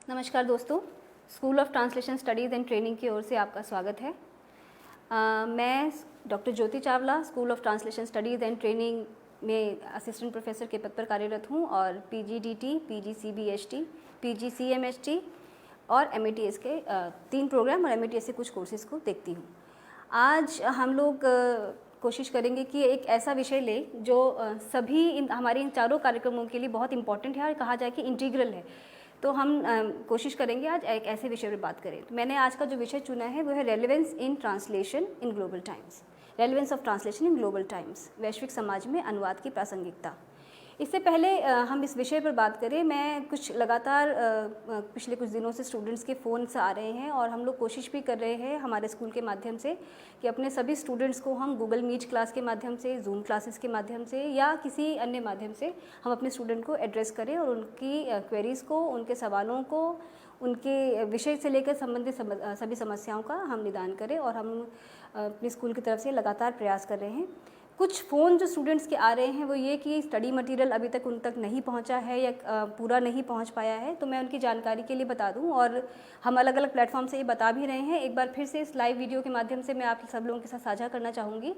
नमस्कार दोस्तों, school of translation studies and training की ओर से आपका स्वागत है। मैं doctor Jyoti Chawla school of translation studies and training में असिस्टेंट प्रोफेसर के पद पर कार्यरत हूँ और पीजीडीटी, पीजीसीबीएसटी, पीजीसीएमएसटी और एमएटीएस के 3 प्रोग्राम और एमएटीएस के कुछ कोर्सेज़ को देखती हूँ। आज हम लोग कोशिश करेंगे कि एक ऐसा विषय लें जो सभी हमारे इन चारों कार्यक्रमों के लिए बहुत इम्पॉर्टेंट है और कहा जाए कि इंटीग्रल है। तो हम कोशिश करेंगे आज एक ऐसे विषय पर बात करें। तो मैंने आज का जो विषय चुना है वो है relevance in translation in global times, relevance of translation in global times, वैश्विक समाज में अनुवाद की प्रासंगिकता। इससे पहले हम इस विषय पर बात करें, मैं कुछ लगातार पिछले कुछ दिनों से स्टूडेंट्स के फ़ोन्स आ रहे हैं और हम लोग कोशिश भी कर रहे हैं हमारे स्कूल के माध्यम से कि अपने सभी स्टूडेंट्स को हम गूगल मीट क्लास के माध्यम से, जूम क्लासेस के माध्यम से या किसी अन्य माध्यम से हम अपने स्टूडेंट को एड्रेस करें और उनकी क्वेरीज़ को, उनके सवालों को, उनके विषय से लेकर संबंधित सभी समस्याओं का हम निदान करें और हम अपने स्कूल की तरफ से लगातार प्रयास कर रहे हैं। कुछ फ़ोन जो स्टूडेंट्स के आ रहे हैं वो ये कि स्टडी मटेरियल अभी तक उन तक नहीं पहुंचा है या पूरा नहीं पहुंच पाया है, तो मैं उनकी जानकारी के लिए बता दूं और हम अलग अलग प्लेटफॉर्म से ये बता भी रहे हैं। एक बार फिर से इस लाइव वीडियो के माध्यम से मैं आप सब लोगों के साथ साझा करना चाहूँगी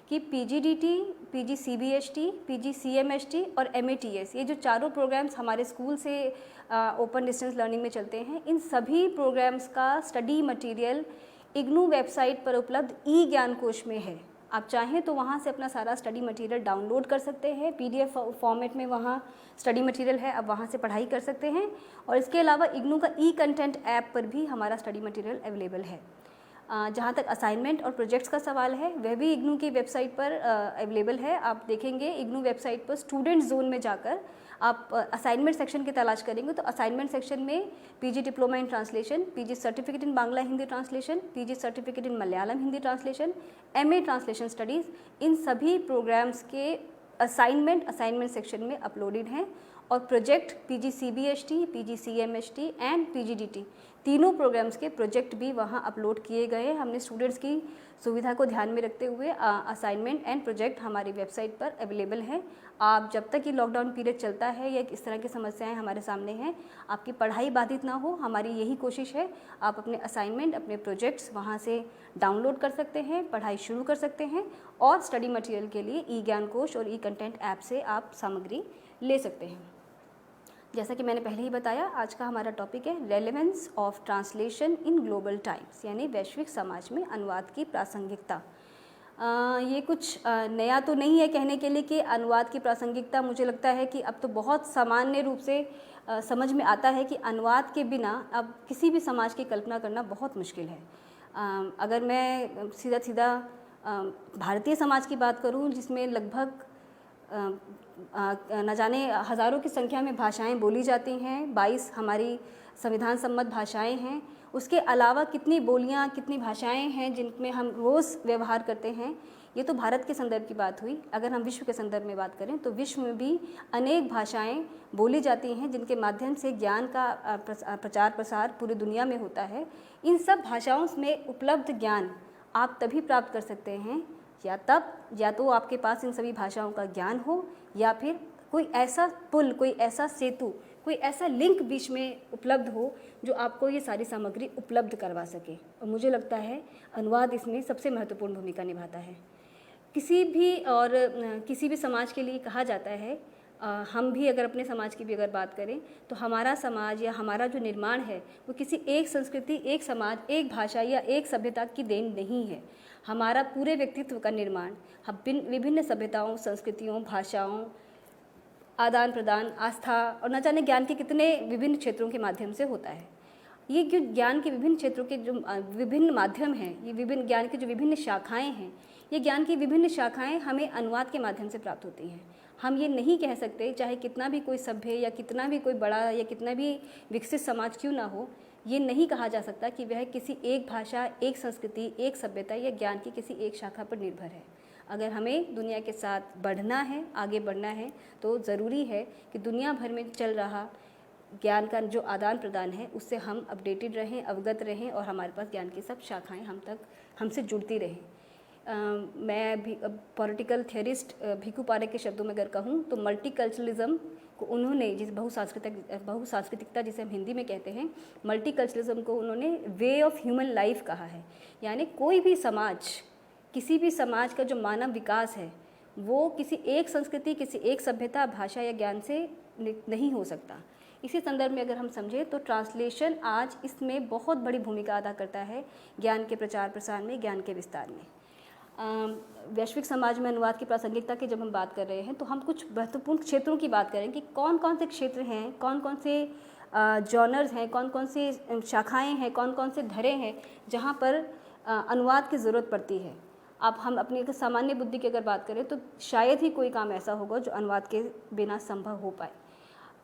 कि पीजीडीटी, पीजीसीबीएसटी, पीजीसीएमएसटी और एमएटीएस, ये जो चारों प्रोग्राम्स हमारे स्कूल से ओपन डिस्टेंस लर्निंग में चलते हैं, इन सभी प्रोग्राम्स का स्टडी मटीरियल इग्नू वेबसाइट पर उपलब्ध ई ज्ञान कोश में है। आप चाहें तो वहाँ से अपना सारा स्टडी मटेरियल डाउनलोड कर सकते हैं, पीडीएफ फॉर्मेट में वहाँ स्टडी मटेरियल है, आप वहाँ से पढ़ाई कर सकते हैं। और इसके अलावा इग्नू का ई कंटेंट ऐप पर भी हमारा स्टडी मटेरियल अवेलेबल है। जहाँ तक असाइनमेंट और प्रोजेक्ट्स का सवाल है वह भी इग्नू की वेबसाइट पर अवेलेबल है। आप देखेंगे इग्नू वेबसाइट पर स्टूडेंट जोन में जाकर आप असाइनमेंट सेक्शन की तलाश करेंगे तो असाइनमेंट सेक्शन में PG diploma in translation, PG certificate in Bangla Hindi translation, PG certificate in Malayalam Hindi translation, MA translation studies, इन सभी प्रोग्राम्स के असाइनमेंट सेक्शन में अपलोडेड हैं। और प्रोजेक्ट पीजीसीबीएसटी, पीजीसीएमएसटी एंड पीजीडीटी, तीनों प्रोग्राम्स के प्रोजेक्ट भी वहाँ अपलोड किए गए हैं। हमने स्टूडेंट्स की सुविधा को ध्यान में रखते हुए असाइनमेंट एंड प्रोजेक्ट हमारी वेबसाइट पर अवेलेबल हैं। आप जब तक ये लॉकडाउन पीरियड चलता है या इस तरह की समस्याएं हमारे सामने हैं, आपकी पढ़ाई बाधित ना हो, हमारी यही कोशिश है। आप अपने असाइनमेंट, अपने प्रोजेक्ट्स वहाँ से डाउनलोड कर सकते हैं, पढ़ाई शुरू कर सकते हैं और स्टडी मटेरियल के लिए ई ज्ञान कोश और ई कंटेंट ऐप से आप सामग्री ले सकते हैं। जैसा कि मैंने पहले ही बताया, आज का हमारा टॉपिक है relevance of translation in global times, यानी वैश्विक समाज में अनुवाद की प्रासंगिकता। ये कुछ नया तो नहीं है कहने के लिए कि अनुवाद की प्रासंगिकता। मुझे लगता है कि अब तो बहुत सामान्य रूप से समझ में आता है कि अनुवाद के बिना अब किसी भी समाज की कल्पना करना बहुत मुश्किल है। अगर मैं सीधा भारतीय समाज की बात करूं, जिसमें लगभग न जाने हज़ारों की संख्या में भाषाएं बोली जाती हैं, 22 हमारी संविधान सम्मत भाषाएं हैं, उसके अलावा कितनी बोलियां, कितनी भाषाएं हैं जिनमें हम रोज़ व्यवहार करते हैं। ये तो भारत के संदर्भ की बात हुई। अगर हम विश्व के संदर्भ में बात करें तो विश्व में भी अनेक भाषाएं बोली जाती हैं जिनके माध्यम से ज्ञान का प्रचार प्रसार पूरी दुनिया में होता है। इन सब भाषाओं में उपलब्ध ज्ञान आप तभी प्राप्त कर सकते हैं या तो आपके पास इन सभी भाषाओं का ज्ञान हो या फिर कोई ऐसा पुल, कोई ऐसा सेतु, कोई ऐसा लिंक बीच में उपलब्ध हो जो आपको ये सारी सामग्री उपलब्ध करवा सके। और मुझे लगता है अनुवाद इसमें सबसे महत्वपूर्ण भूमिका निभाता है। किसी भी समाज के लिए कहा जाता है, हम भी अगर अपने समाज की भी अगर बात करें तो हमारा समाज या हमारा जो निर्माण है वो किसी एक संस्कृति, एक समाज, एक भाषा या एक सभ्यता की देन नहीं है। हमारा पूरे व्यक्तित्व का निर्माण हम विभिन्न सभ्यताओं, संस्कृतियों, भाषाओं, आदान प्रदान, आस्था और न जाने ज्ञान के कितने विभिन्न क्षेत्रों के माध्यम से होता है। ये जो ज्ञान के विभिन्न क्षेत्रों के जो विभिन्न माध्यम हैं, ये विभिन्न ज्ञान की जो विभिन्न शाखाएं हैं, ये ज्ञान की विभिन्न शाखाएं हमें अनुवाद के माध्यम से प्राप्त होती हैं। हम ये नहीं कह सकते, चाहे कितना भी कोई सभ्य या कितना भी कोई बड़ा या कितना भी विकसित समाज क्यों ना हो, ये नहीं कहा जा सकता कि वह किसी एक भाषा, एक संस्कृति, एक सभ्यता या ज्ञान की किसी एक शाखा पर निर्भर है। अगर हमें दुनिया के साथ बढ़ना है, आगे बढ़ना है, तो ज़रूरी है कि दुनिया भर में चल रहा ज्ञान का जो आदान प्रदान है उससे हम अपडेटेड रहें, अवगत रहें और हमारे पास ज्ञान की सब शाखाएं हमसे जुड़ती रहें। मैं भी पॉलिटिकल थियरिस्ट भीखू पारेख के शब्दों में अगर कहूँ तो मल्टीकल्चरलिज्म को उन्होंने जिस बहुसांस्कृतिकता जिसे हम हिंदी में कहते हैं, मल्टीकल्चरलिज्म को उन्होंने वे ऑफ ह्यूमन लाइफ कहा है। यानी कोई भी समाज, किसी भी समाज का जो मानव विकास है वो किसी एक संस्कृति, किसी एक सभ्यता, भाषा या ज्ञान से नहीं हो सकता। इसी संदर्भ में अगर हम समझें तो ट्रांसलेशन आज इसमें बहुत बड़ी भूमिका अदा करता है ज्ञान के प्रचार प्रसार में, ज्ञान के विस्तार में। वैश्विक समाज में अनुवाद की प्रासंगिकता की जब हम बात कर रहे हैं तो हम कुछ महत्वपूर्ण क्षेत्रों की बात करें कि कौन कौन से क्षेत्र हैं, कौन कौन से जॉनर्स हैं, कौन कौन सी शाखाएँ हैं, कौन कौन से धरे हैं जहाँ पर अनुवाद की ज़रूरत पड़ती है। अब हम अपनी एक सामान्य बुद्धि की अगर बात करें तो शायद ही कोई काम ऐसा होगा जो अनुवाद के बिना संभव हो पाए।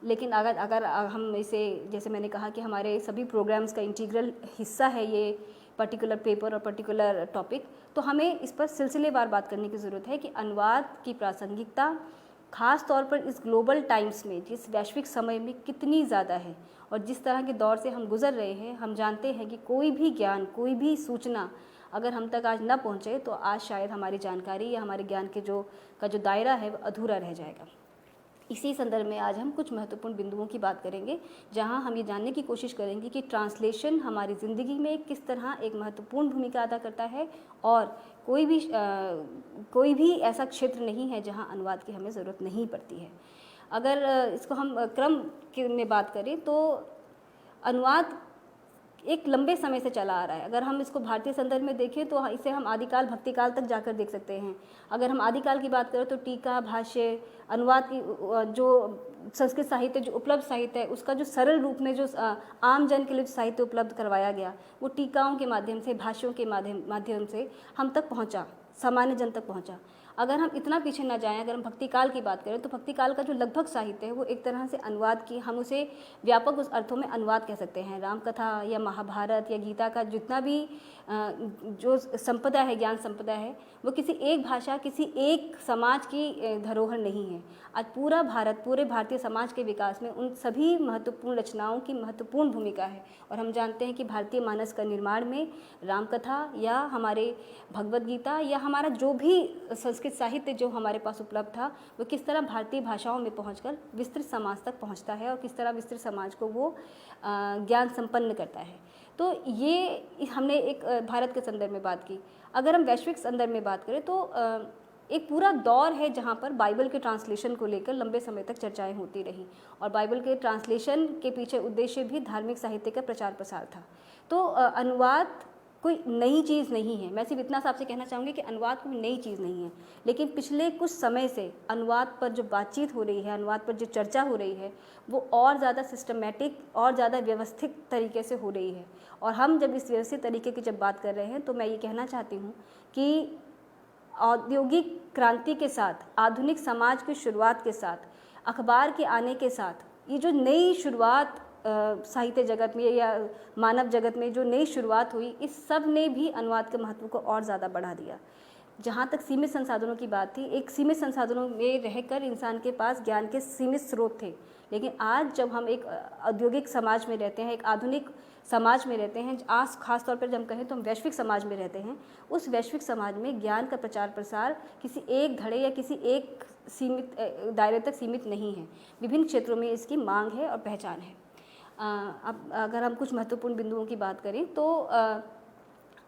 लेकिन अगर हम इसे, जैसे मैंने कहा कि हमारे सभी प्रोग्राम्स का इंटीग्रल हिस्सा है ये पर्टिकुलर पेपर और पर्टिकुलर टॉपिक, तो हमें इस पर सिलसिलेवार बात करने की ज़रूरत है कि अनुवाद की प्रासंगिकता ख़ास तौर पर इस ग्लोबल टाइम्स में, जिस वैश्विक समय में कितनी ज़्यादा है। और जिस तरह के दौर से हम गुज़र रहे हैं, हम जानते हैं कि कोई भी ज्ञान, कोई भी सूचना अगर हम तक आज न पहुँचे तो आज शायद हमारी जानकारी या हमारे ज्ञान के जो दायरा है वो अधूरा रह जाएगा। इसी संदर्भ में आज हम कुछ महत्वपूर्ण बिंदुओं की बात करेंगे जहां हम ये जानने की कोशिश करेंगे कि ट्रांसलेशन हमारी ज़िंदगी में किस तरह एक महत्वपूर्ण भूमिका अदा करता है और कोई भी ऐसा क्षेत्र नहीं है जहां अनुवाद की हमें ज़रूरत नहीं पड़ती है। अगर इसको हम क्रम में बात करें तो अनुवाद एक लंबे समय से चला आ रहा है। अगर हम इसको भारतीय संदर्भ में देखें तो इसे हम आदिकाल भक्तिकाल तक जाकर देख सकते हैं। अगर हम आदिकाल की बात करें तो टीका, भाष्य, अनुवाद की जो संस्कृत साहित्य, जो उपलब्ध साहित्य है, उसका जो सरल रूप में जो आम जन के लिए साहित्य उपलब्ध करवाया गया, वो टीकाओं के माध्यम से, भाष्यों के माध्यम से हम तक पहुँचा, सामान्य जन तक पहुँचा। अगर हम इतना पीछे ना जाएं, अगर हम भक्तिकाल की बात करें तो भक्तिकाल का जो लगभग साहित्य है वो एक तरह से अनुवाद की, हम उसे व्यापक उस अर्थों में अनुवाद कह सकते हैं। रामकथा या महाभारत या गीता का जितना भी जो संपदा है, ज्ञान संपदा है, वो किसी एक भाषा, किसी एक समाज की धरोहर नहीं है। आज पूरा भारत, पूरे भारतीय समाज के विकास में उन सभी महत्वपूर्ण रचनाओं की महत्वपूर्ण भूमिका है। और हम जानते हैं कि भारतीय मानस का निर्माण में रामकथा या हमारे भगवद गीता या हमारा जो भी संस्कृत साहित्य जो हमारे पास उपलब्ध था, वो किस तरह भारतीय भाषाओं में पहुंचकर विस्तृत समाज तक पहुंचता है और किस तरह विस्तृत समाज को वो ज्ञान संपन्न करता है। तो ये हमने एक भारत के संदर्भ में बात की। अगर हम वैश्विक संदर्भ में बात करें तो एक पूरा दौर है जहाँ पर बाइबल के ट्रांसलेशन को लेकर लंबे समय तक चर्चाएं होती रही और बाइबल के ट्रांसलेशन के पीछे उद्देश्य भी धार्मिक साहित्य का प्रचार प्रसार था। तो अनुवाद कोई नई चीज़ नहीं है। मैं सिर्फ इतना सा आपसे कहना चाहूँगी कि अनुवाद कोई नई चीज़ नहीं है, लेकिन पिछले कुछ समय से अनुवाद पर जो बातचीत हो रही है, अनुवाद पर जो चर्चा हो रही है, वो और ज़्यादा सिस्टमेटिक और ज़्यादा व्यवस्थित तरीके से हो रही है। और हम जब इस व्यवस्थित तरीके की जब बात कर रहे हैं तो मैं ये कहना चाहती हूँ कि औद्योगिक क्रांति के साथ, आधुनिक समाज की शुरुआत के साथ, अखबार के आने के साथ, ये जो नई शुरुआत साहित्य जगत में या मानव जगत में जो नई शुरुआत हुई, इस सब ने भी अनुवाद के महत्व को और ज़्यादा बढ़ा दिया। जहाँ तक सीमित संसाधनों की बात थी, एक सीमित संसाधनों में रहकर इंसान के पास ज्ञान के सीमित स्रोत थे, लेकिन आज जब हम एक औद्योगिक समाज में रहते हैं, एक आधुनिक समाज में रहते हैं, आज खास तौर पर जब हम कहें तो हम वैश्विक समाज में रहते हैं, उस वैश्विक समाज में ज्ञान का प्रचार प्रसार किसी एक धड़े या किसी एक सीमित दायरे तक सीमित नहीं है। विभिन्न क्षेत्रों में इसकी मांग है और पहचान है। अब अगर हम कुछ महत्वपूर्ण बिंदुओं की बात करें तो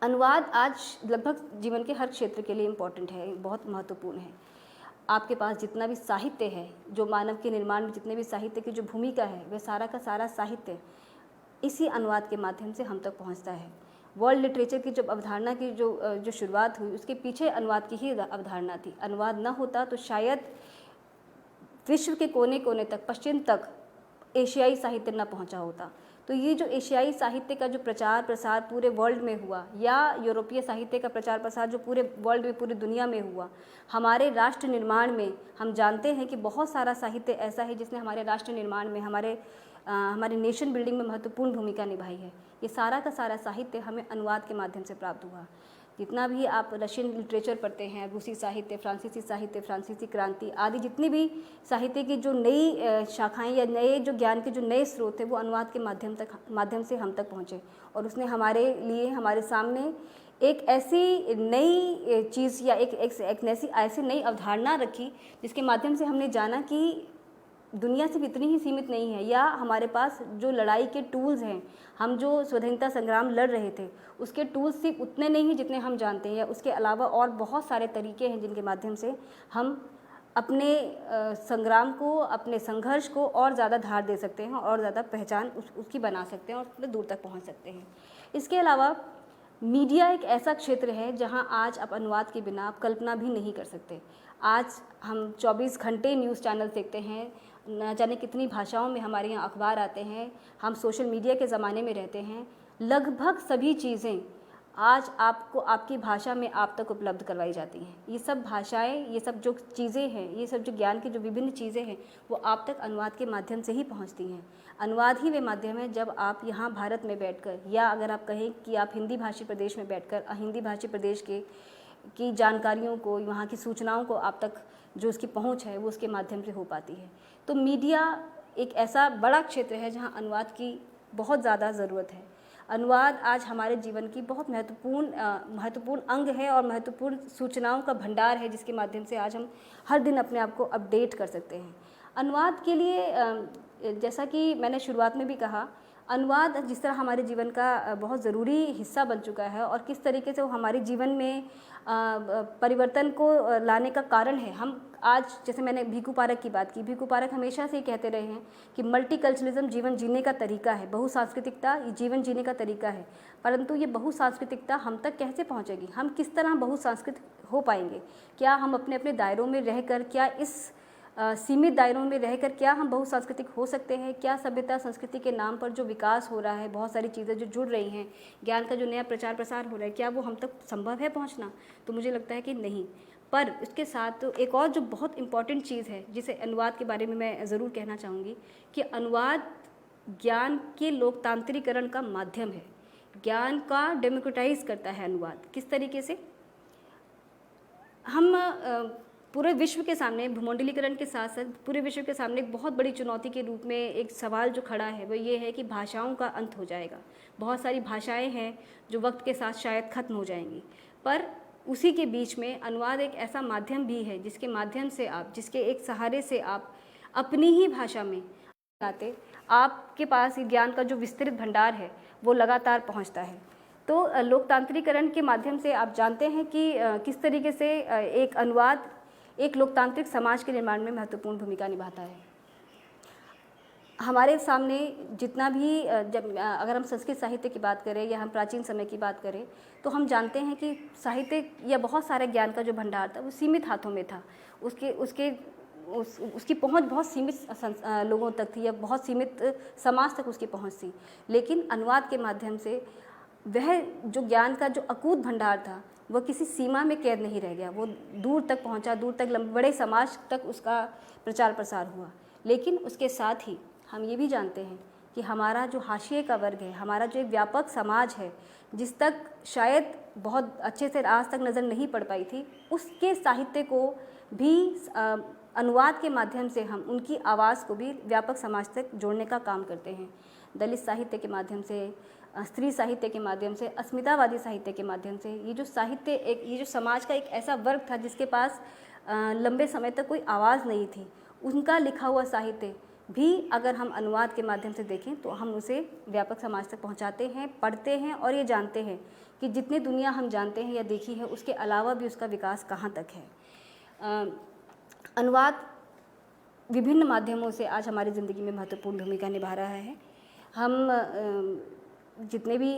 अनुवाद आज लगभग जीवन के हर क्षेत्र के लिए इम्पॉर्टेंट है, बहुत महत्वपूर्ण है। आपके पास जितना भी साहित्य है, जो मानव के निर्माण में जितने भी साहित्य की जो भूमिका है, वह सारा का सारा साहित्य इसी अनुवाद के माध्यम से हम तक पहुंचता है। वर्ल्ड लिटरेचर की जब अवधारणा की जो शुरुआत हुई, उसके पीछे अनुवाद की ही अवधारणा थी। अनुवाद न होता तो शायद विश्व के कोने कोने तक, पश्चिम तक एशियाई साहित्य न पहुंचा होता। तो ये जो एशियाई साहित्य का जो प्रचार प्रसार पूरे वर्ल्ड में हुआ, या यूरोपीय साहित्य का प्रचार प्रसार जो पूरे वर्ल्ड में, पूरी दुनिया में हुआ, हमारे राष्ट्र निर्माण में हम जानते हैं कि बहुत सारा साहित्य ऐसा है जिसने हमारे राष्ट्र निर्माण में, हमारे नेशन बिल्डिंग में महत्वपूर्ण भूमिका निभाई है। ये सारा का सारा साहित्य हमें अनुवाद के माध्यम से प्राप्त हुआ। जितना भी आप रशियन लिटरेचर पढ़ते हैं, रूसी साहित्य, फ्रांसीसी क्रांति आदि, जितनी भी साहित्य की जो नई शाखाएं या नए जो ज्ञान के जो नए स्रोत थे, वो अनुवाद के माध्यम से हम तक पहुँचे। और उसने हमारे लिए, हमारे सामने एक ऐसी नई चीज़ या एक ऐसी नई अवधारणा रखी जिसके माध्यम से हमने जाना कि दुनिया सिर्फ इतनी ही सीमित नहीं है, या हमारे पास जो लड़ाई के टूल्स हैं, हम जो स्वतंत्रता संग्राम लड़ रहे थे उसके टूल्स सिर्फ उतने नहीं हैं जितने हम जानते हैं। उसके अलावा और बहुत सारे तरीके हैं जिनके माध्यम से हम अपने संग्राम को, अपने संघर्ष को और ज़्यादा धार दे सकते हैं और ज़्यादा पहचान उसकी बना सकते हैं और उसमें दूर तक पहुंच सकते हैं। इसके अलावा मीडिया एक ऐसा क्षेत्र है जहां आज आप अनुवाद के बिना आप कल्पना भी नहीं कर सकते। आज हम 24 घंटे न्यूज़ चैनल देखते हैं, न जाने कितनी भाषाओं में हमारे यहाँ अखबार आते हैं, हम सोशल मीडिया के ज़माने में रहते हैं। लगभग सभी चीज़ें आज आपको आपकी भाषा में आप तक उपलब्ध करवाई जाती हैं। ये सब भाषाएं, ये सब जो चीज़ें हैं, ये सब जो ज्ञान की जो विभिन्न चीज़ें हैं वो आप तक अनुवाद के माध्यम से ही पहुंचती हैं। अनुवाद ही वे माध्यम है जब आप यहाँ भारत में बैठकर, या अगर आप कहें कि आप हिंदी भाषी प्रदेश में बैठकर हिंदी भाषी प्रदेश की जानकारियों को, वहाँ की सूचनाओं को आप तक जो उसकी पहुँच है वो उसके माध्यम से हो पाती है। तो मीडिया एक ऐसा बड़ा क्षेत्र है जहाँ अनुवाद की बहुत ज़्यादा ज़रूरत है। अनुवाद आज हमारे जीवन की बहुत महत्वपूर्ण अंग है और महत्वपूर्ण सूचनाओं का भंडार है, जिसके माध्यम से आज हम हर दिन अपने आप को अपडेट कर सकते हैं। अनुवाद के लिए जैसा कि मैंने शुरुआत में भी कहा, अनुवाद जिस तरह हमारे जीवन का बहुत ज़रूरी हिस्सा बन चुका है और किस तरीके से वो हमारे जीवन में परिवर्तन को लाने का कारण है। हम आज, जैसे मैंने भीखू पारक की बात की, भीखू पारक हमेशा से कहते रहे हैं कि मल्टीकल्चरलिज्म जीवन जीने का तरीका है, बहुसांस्कृतिकता जीवन जीने का तरीका है। परंतु ये बहुसांस्कृतिकता हम तक कैसे पहुंचेगी, हम किस तरह बहुसांस्कृतिक हो पाएंगे? क्या हम अपने अपने दायरों में रहकर, क्या इस सीमित दायरों में रहकर क्या हम बहुसांस्कृतिक हो सकते हैं? क्या सभ्यता संस्कृति के नाम पर जो विकास हो रहा है, बहुत सारी चीज़ें जो जुड़ रही हैं, ज्ञान का जो नया प्रचार प्रसार हो रहा है, क्या वो हम तक संभव है पहुंचना? तो मुझे लगता है कि नहीं। पर इसके साथ तो एक और जो बहुत इम्पॉर्टेंट चीज़ है जिसे अनुवाद के बारे में मैं ज़रूर कहना चाहूँगी कि अनुवाद ज्ञान के लोकतांत्रिकरण का माध्यम है। ज्ञान का डेमोक्रेटाइज करता है अनुवाद। किस तरीके से? हम पूरे विश्व के सामने, भूमंडलीकरण के साथ साथ पूरे विश्व के सामने एक बहुत बड़ी चुनौती के रूप में एक सवाल जो खड़ा है वो ये है कि भाषाओं का अंत हो जाएगा। बहुत सारी भाषाएं हैं जो वक्त के साथ शायद ख़त्म हो जाएंगी, पर उसी के बीच में अनुवाद एक ऐसा माध्यम भी है जिसके माध्यम से आप, जिसके एक सहारे से आप अपनी ही भाषा में आते, आपके पास ज्ञान का जो विस्तृत भंडार है वो लगातार पहुँचता है। तो लोकतांत्रिकरण के माध्यम से आप जानते हैं कि किस तरीके से एक अनुवाद एक लोकतांत्रिक समाज के निर्माण में महत्वपूर्ण भूमिका निभाता है। हमारे सामने जितना भी अगर हम संस्कृत साहित्य की बात करें या हम प्राचीन समय की बात करें तो हम जानते हैं कि साहित्य या बहुत सारे ज्ञान का जो भंडार था वो सीमित हाथों में था। उसकी पहुंच बहुत सीमित लोगों तक थी या बहुत सीमित समाज तक उसकी पहुंच थी। लेकिन अनुवाद के माध्यम से वह जो ज्ञान का जो अकूत भंडार था वह किसी सीमा में कैद नहीं रह गया, वो दूर तक पहुंचा, दूर तक बड़े समाज तक उसका प्रचार प्रसार हुआ। लेकिन उसके साथ ही हम ये भी जानते हैं कि हमारा जो हाशिए का वर्ग है, हमारा जो एक व्यापक समाज है जिस तक शायद बहुत अच्छे से आज तक नज़र नहीं पड़ पाई थी, उसके साहित्य को भी अनुवाद के माध्यम से हम उनकी आवाज़ को भी व्यापक समाज तक जोड़ने का काम करते हैं। दलित साहित्य के माध्यम से, स्त्री साहित्य के माध्यम से, अस्मितावादी साहित्य के माध्यम से, ये जो साहित्य ये जो समाज का एक ऐसा वर्ग था जिसके पास लंबे समय तक कोई आवाज़ नहीं थी, उनका लिखा हुआ साहित्य भी अगर हम अनुवाद के माध्यम से देखें तो हम उसे व्यापक समाज तक पहुंचाते हैं, पढ़ते हैं और ये जानते हैं कि जितनी दुनिया हम जानते हैं या देखी है उसके अलावा भी उसका विकास कहाँ तक है। अनुवाद विभिन्न माध्यमों से आज हमारी ज़िंदगी में महत्वपूर्ण भूमिका निभा रहा है। हम जितने भी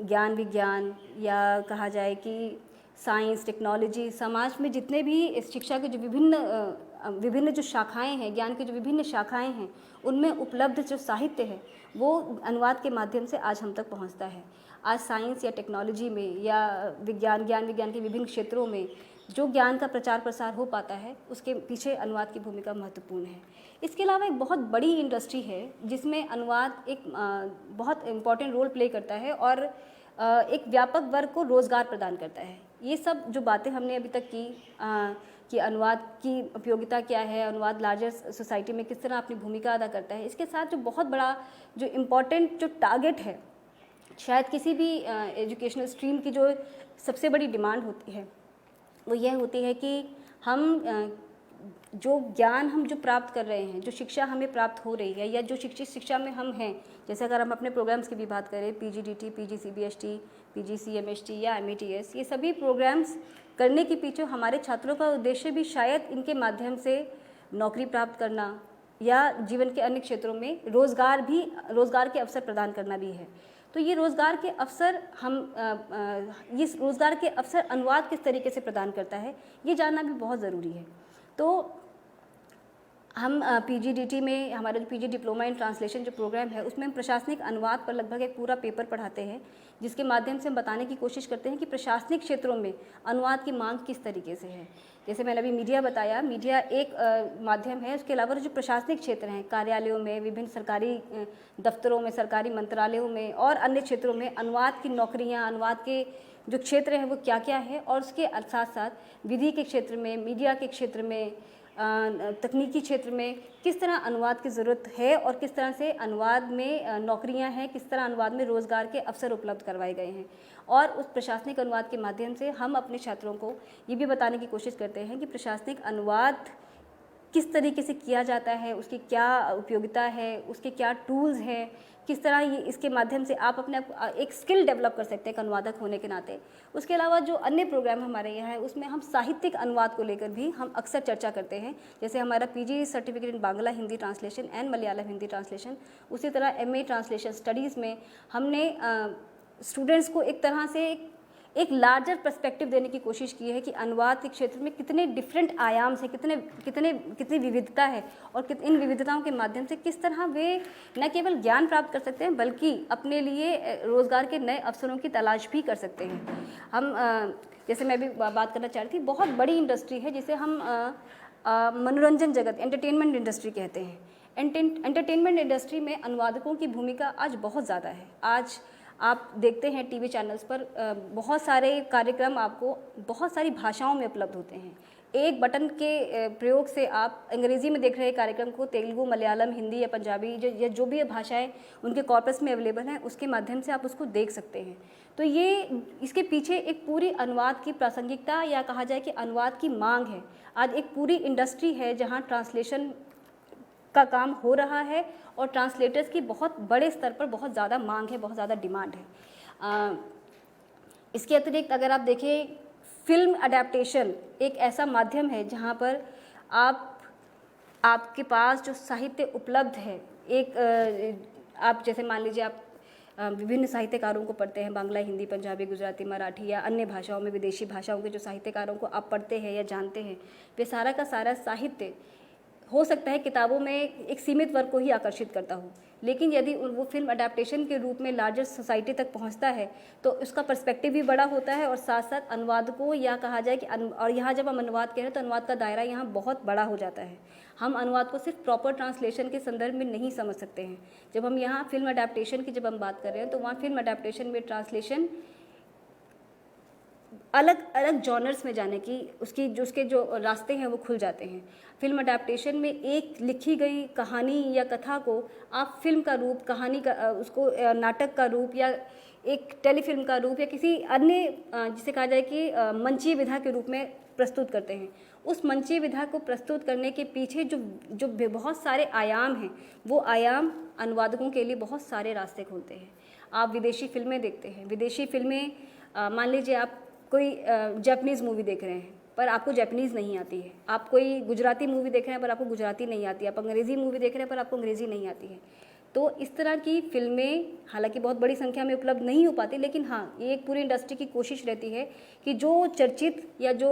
ज्ञान विज्ञान या कहा जाए कि साइंस टेक्नोलॉजी, समाज में जितने भी शिक्षा के जो विभिन्न जो शाखाएं हैं, ज्ञान की जो विभिन्न शाखाएं हैं, उनमें उपलब्ध जो साहित्य है वो अनुवाद के माध्यम से आज हम तक पहुंचता है। आज साइंस या टेक्नोलॉजी में या ज्ञान विज्ञान के विभिन्न क्षेत्रों में जो ज्ञान का प्रचार प्रसार हो पाता है उसके पीछे अनुवाद की भूमिका महत्वपूर्ण है। इसके अलावा एक बहुत बड़ी इंडस्ट्री है जिसमें अनुवाद एक बहुत इम्पॉर्टेंट रोल प्ले करता है और एक व्यापक वर्ग को रोज़गार प्रदान करता है। ये सब जो बातें हमने अभी तक की कि अनुवाद की उपयोगिता क्या है, अनुवाद लार्जर सोसाइटी में किस तरह अपनी भूमिका अदा करता है, इसके साथ जो बहुत बड़ा जो इम्पॉर्टेंट जो टारगेट है, शायद किसी भी एजुकेशनल स्ट्रीम की जो सबसे बड़ी डिमांड होती है वो यह होती है कि हम जो ज्ञान हम जो प्राप्त कर रहे हैं, जो शिक्षा हमें प्राप्त हो रही है या जो शिक्षा में हम हैं, जैसे अगर हम अपने प्रोग्राम्स की भी बात करें, PGDT, PGCBST, PGCMST या METS, ये सभी प्रोग्राम्स करने के पीछे हमारे छात्रों का उद्देश्य भी शायद इनके माध्यम से नौकरी प्राप्त करना या जीवन के अन्य क्षेत्रों में रोज़गार के अवसर प्रदान करना भी है। तो ये रोज़गार के अवसर ये रोज़गार के अवसर अनुवाद किस तरीके से प्रदान करता है, ये जानना भी बहुत ज़रूरी है। तो हम PGDT में हमारा जो PG डिप्लोमा इन ट्रांसलेशन जो प्रोग्राम है, उसमें हम प्रशासनिक अनुवाद पर लगभग एक पूरा पेपर पढ़ाते हैं, जिसके माध्यम से हम बताने की कोशिश करते हैं कि प्रशासनिक क्षेत्रों में अनुवाद की मांग किस तरीके से है। जैसे मैंने अभी मीडिया बताया, मीडिया एक माध्यम है, उसके अलावा जो प्रशासनिक क्षेत्र हैं, कार्यालयों में, विभिन्न सरकारी दफ्तरों में, सरकारी मंत्रालयों में और अन्य क्षेत्रों में अनुवाद की नौकरियाँ, अनुवाद के जो क्षेत्र हैं वो क्या क्या है, और उसके साथ साथ विधि के क्षेत्र में, मीडिया के क्षेत्र में, तकनीकी क्षेत्र में किस तरह अनुवाद की ज़रूरत है और किस तरह से अनुवाद में नौकरियां हैं, किस तरह अनुवाद में रोज़गार के अवसर उपलब्ध करवाए गए हैं। और उस प्रशासनिक अनुवाद के माध्यम से हम अपने छात्रों को ये भी बताने की कोशिश करते हैं कि प्रशासनिक अनुवाद किस तरीके से किया जाता है, उसकी क्या उपयोगिता है, उसके क्या टूल्स हैं, किस तरह ये इसके माध्यम से आप अपने एक स्किल डेवलप कर सकते हैं एक अनुवादक होने के नाते। उसके अलावा जो अन्य प्रोग्राम हमारे यहाँ है, उसमें हम साहित्यिक अनुवाद को लेकर भी हम अक्सर चर्चा करते हैं। जैसे हमारा PG certificate in Bangla Hindi translation and Malayalam Hindi translation, उसी तरह MA ट्रांसलेशन स्टडीज़ में हमने स्टूडेंट्स को एक तरह से एक लार्जर पर्सपेक्टिव देने की कोशिश की है कि अनुवाद के क्षेत्र में कितने डिफरेंट आयाम से, कितनी विविधता है, और इन विविधताओं के माध्यम से किस तरह वे न केवल ज्ञान प्राप्त कर सकते हैं बल्कि अपने लिए रोज़गार के नए अवसरों की तलाश भी कर सकते हैं। हम जैसे मैं भी बात करना चाह रही थी, बहुत बड़ी इंडस्ट्री है जिसे हम मनोरंजन जगत, एंटरटेनमेंट इंडस्ट्री कहते हैं। एंटरटेनमेंट इंडस्ट्री में अनुवादकों की भूमिका आज बहुत ज़्यादा है। आज आप देखते हैं TV चैनल्स पर बहुत सारे कार्यक्रम आपको बहुत सारी भाषाओं में उपलब्ध होते हैं। एक बटन के प्रयोग से आप अंग्रेज़ी में देख रहे कार्यक्रम को तेलुगु, मलयालम, हिंदी या पंजाबी जो भी भाषाएं उनके कॉर्पस में अवेलेबल हैं, उसके माध्यम से आप उसको देख सकते हैं। तो ये इसके पीछे एक पूरी अनुवाद की प्रासंगिकता या कहा जाए कि अनुवाद की मांग है। आज एक पूरी इंडस्ट्री है जहाँ ट्रांसलेशन का काम हो रहा है और ट्रांसलेटर्स की बहुत बड़े स्तर पर बहुत ज़्यादा मांग है, बहुत ज़्यादा डिमांड है। इसके अतिरिक्त अगर आप देखें, फिल्म अडेप्टेशन एक ऐसा माध्यम है जहाँ पर आपके पास जो साहित्य उपलब्ध है, आप जैसे मान लीजिए आप विभिन्न साहित्यकारों को पढ़ते हैं, बांग्ला, हिंदी, पंजाबी, गुजराती, मराठी या अन्य भाषाओं में, विदेशी भाषाओं के जो साहित्यकारों को आप पढ़ते हैं या जानते हैं, वे सारा का सारा साहित्य हो सकता है किताबों में एक सीमित वर्ग को ही आकर्षित करता हो, लेकिन यदि वो फिल्म अडेप्टेशन के रूप में लार्जर सोसाइटी तक पहुंचता है तो उसका पर्सपेक्टिव भी बड़ा होता है और साथ साथ अनुवादकों या कहा जाए कि और यहाँ जब हम अनुवाद कह रहे हैं तो अनुवाद का दायरा यहाँ बहुत बड़ा हो जाता है। हम अनुवाद को सिर्फ प्रॉपर ट्रांसलेशन के संदर्भ में नहीं समझ सकते हैं। जब हम यहाँ फिल्म अडेप्टेशन की जब हम बात कर रहे हैं तो वहाँ फिल्म अडेप्टेशन में ट्रांसलेशन अलग अलग जॉनर्स में जाने की उसके जो रास्ते हैं वो खुल जाते हैं। फिल्म अडेप्टेशन में एक लिखी गई कहानी या कथा को आप फिल्म का रूप, कहानी का उसको नाटक का रूप या एक टेलीफिल्म का रूप या किसी अन्य जिसे कहा जाए कि मंचीय विधा के रूप में प्रस्तुत करते हैं। उस मंचीय विधा को प्रस्तुत करने के पीछे जो बहुत सारे आयाम हैं, वो आयाम अनुवादकों के लिए बहुत सारे रास्ते खोलते हैं। आप विदेशी फिल्में देखते हैं, विदेशी फिल्में मान लीजिए आप कोई जापानीज़ मूवी देख रहे हैं पर आपको जापानीज़ नहीं आती है, आप कोई गुजराती मूवी देख रहे हैं पर आपको गुजराती नहीं आती है, आप अंग्रेज़ी मूवी देख रहे हैं पर आपको अंग्रेज़ी नहीं आती है। तो इस तरह की फ़िल्में हालांकि बहुत बड़ी संख्या में उपलब्ध नहीं हो पाती, लेकिन हाँ, ये एक पूरी इंडस्ट्री की कोशिश रहती है कि जो चर्चित या जो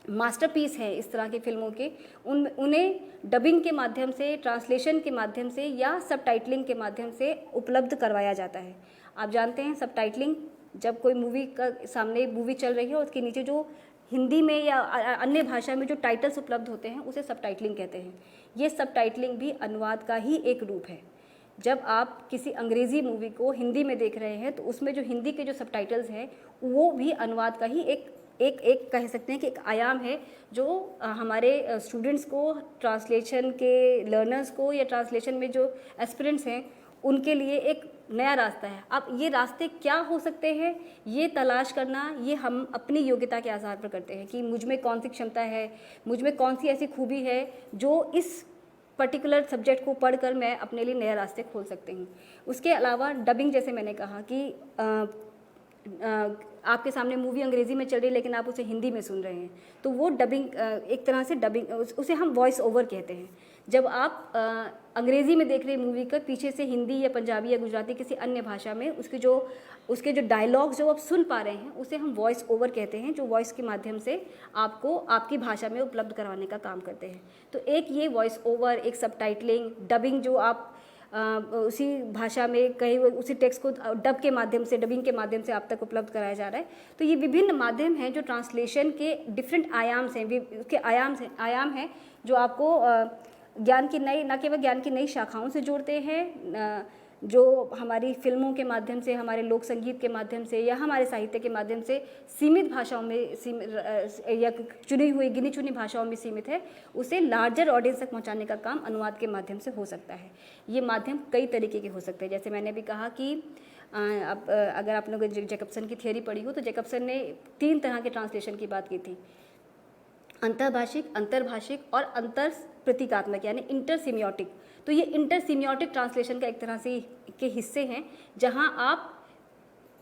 मास्टरपीस है इस तरह की फ़िल्मों के उन्हें डबिंग के माध्यम से, ट्रांसलेशन के माध्यम से या सबटाइटलिंग के माध्यम से उपलब्ध करवाया जाता है। आप जानते हैं सबटाइटलिंग, जब कोई मूवी का सामने मूवी चल रही है उसके नीचे जो हिंदी में या अन्य भाषा में जो टाइटल्स उपलब्ध होते हैं उसे सबटाइटलिंग कहते हैं। ये सबटाइटलिंग भी अनुवाद का ही एक रूप है। जब आप किसी अंग्रेज़ी मूवी को हिंदी में देख रहे हैं तो उसमें जो हिंदी के जो सबटाइटल्स हैं वो भी अनुवाद का ही एक कह सकते हैं कि एक आयाम है, जो हमारे स्टूडेंट्स को, ट्रांसलेशन के लर्नर्स को या ट्रांसलेशन में जो एस्पिरेंट्स हैं उनके लिए एक नया रास्ता है। अब ये रास्ते क्या हो सकते हैं, ये तलाश करना, ये हम अपनी योग्यता के आधार पर करते हैं कि मुझ में कौन सी क्षमता है, मुझ में कौन सी ऐसी खूबी है जो इस पर्टिकुलर सब्जेक्ट को पढ़कर मैं अपने लिए नए रास्ते खोल सकती हूँ। उसके अलावा डबिंग, जैसे मैंने कहा कि आपके सामने मूवी अंग्रेज़ी में चल रही है लेकिन आप उसे हिंदी में सुन रहे हैं, तो वो डबिंग एक तरह से डबिंग, उसे हम वॉइस ओवर कहते हैं। जब आप अंग्रेज़ी में देख रहे मूवी का पीछे से हिंदी या पंजाबी या गुजराती किसी अन्य भाषा में उसके जो डायलॉग्स जो आप सुन पा रहे हैं, उसे हम वॉइस ओवर कहते हैं, जो वॉइस के माध्यम से आपको आपकी भाषा में उपलब्ध करवाने का काम करते हैं। तो एक ये वॉइस ओवर, एक सबटाइटलिंग, डबिंग, जो आप उसी भाषा में कहीं उसी टेक्स्ट को डब के माध्यम से, डबिंग के माध्यम से आप तक उपलब्ध कराया जा रहा है। तो ये विभिन्न माध्यम हैं जो ट्रांसलेशन के डिफरेंट आयाम्स हैं, उसके आयाम हैं जो आपको ज्ञान की नई, न केवल ज्ञान की नई शाखाओं से जोड़ते हैं, जो हमारी फिल्मों के माध्यम से, हमारे लोक संगीत के माध्यम से या हमारे साहित्य के माध्यम से सीमित भाषाओं में या चुनी हुई गिनी चुनी भाषाओं में सीमित है, उसे लार्जर ऑडियंस तक पहुंचाने का काम अनुवाद के माध्यम से हो सकता है। ये माध्यम कई तरीके के हो सकते हैं। जैसे मैंने भी कहा कि अब अगर आप लोगों ने जैकबसन की थियोरी पढ़ी हो तो जैकबसन ने 3 तरह के ट्रांसलेशन की बात की थी, अंतर्भाषिक, अंतर्भाषिक और अंतर प्रतीकात्मक, यानी इंटरसिमियोटिक। तो ये इंटरसिमियोटिक ट्रांसलेशन का एक तरह से के हिस्से हैं जहां आप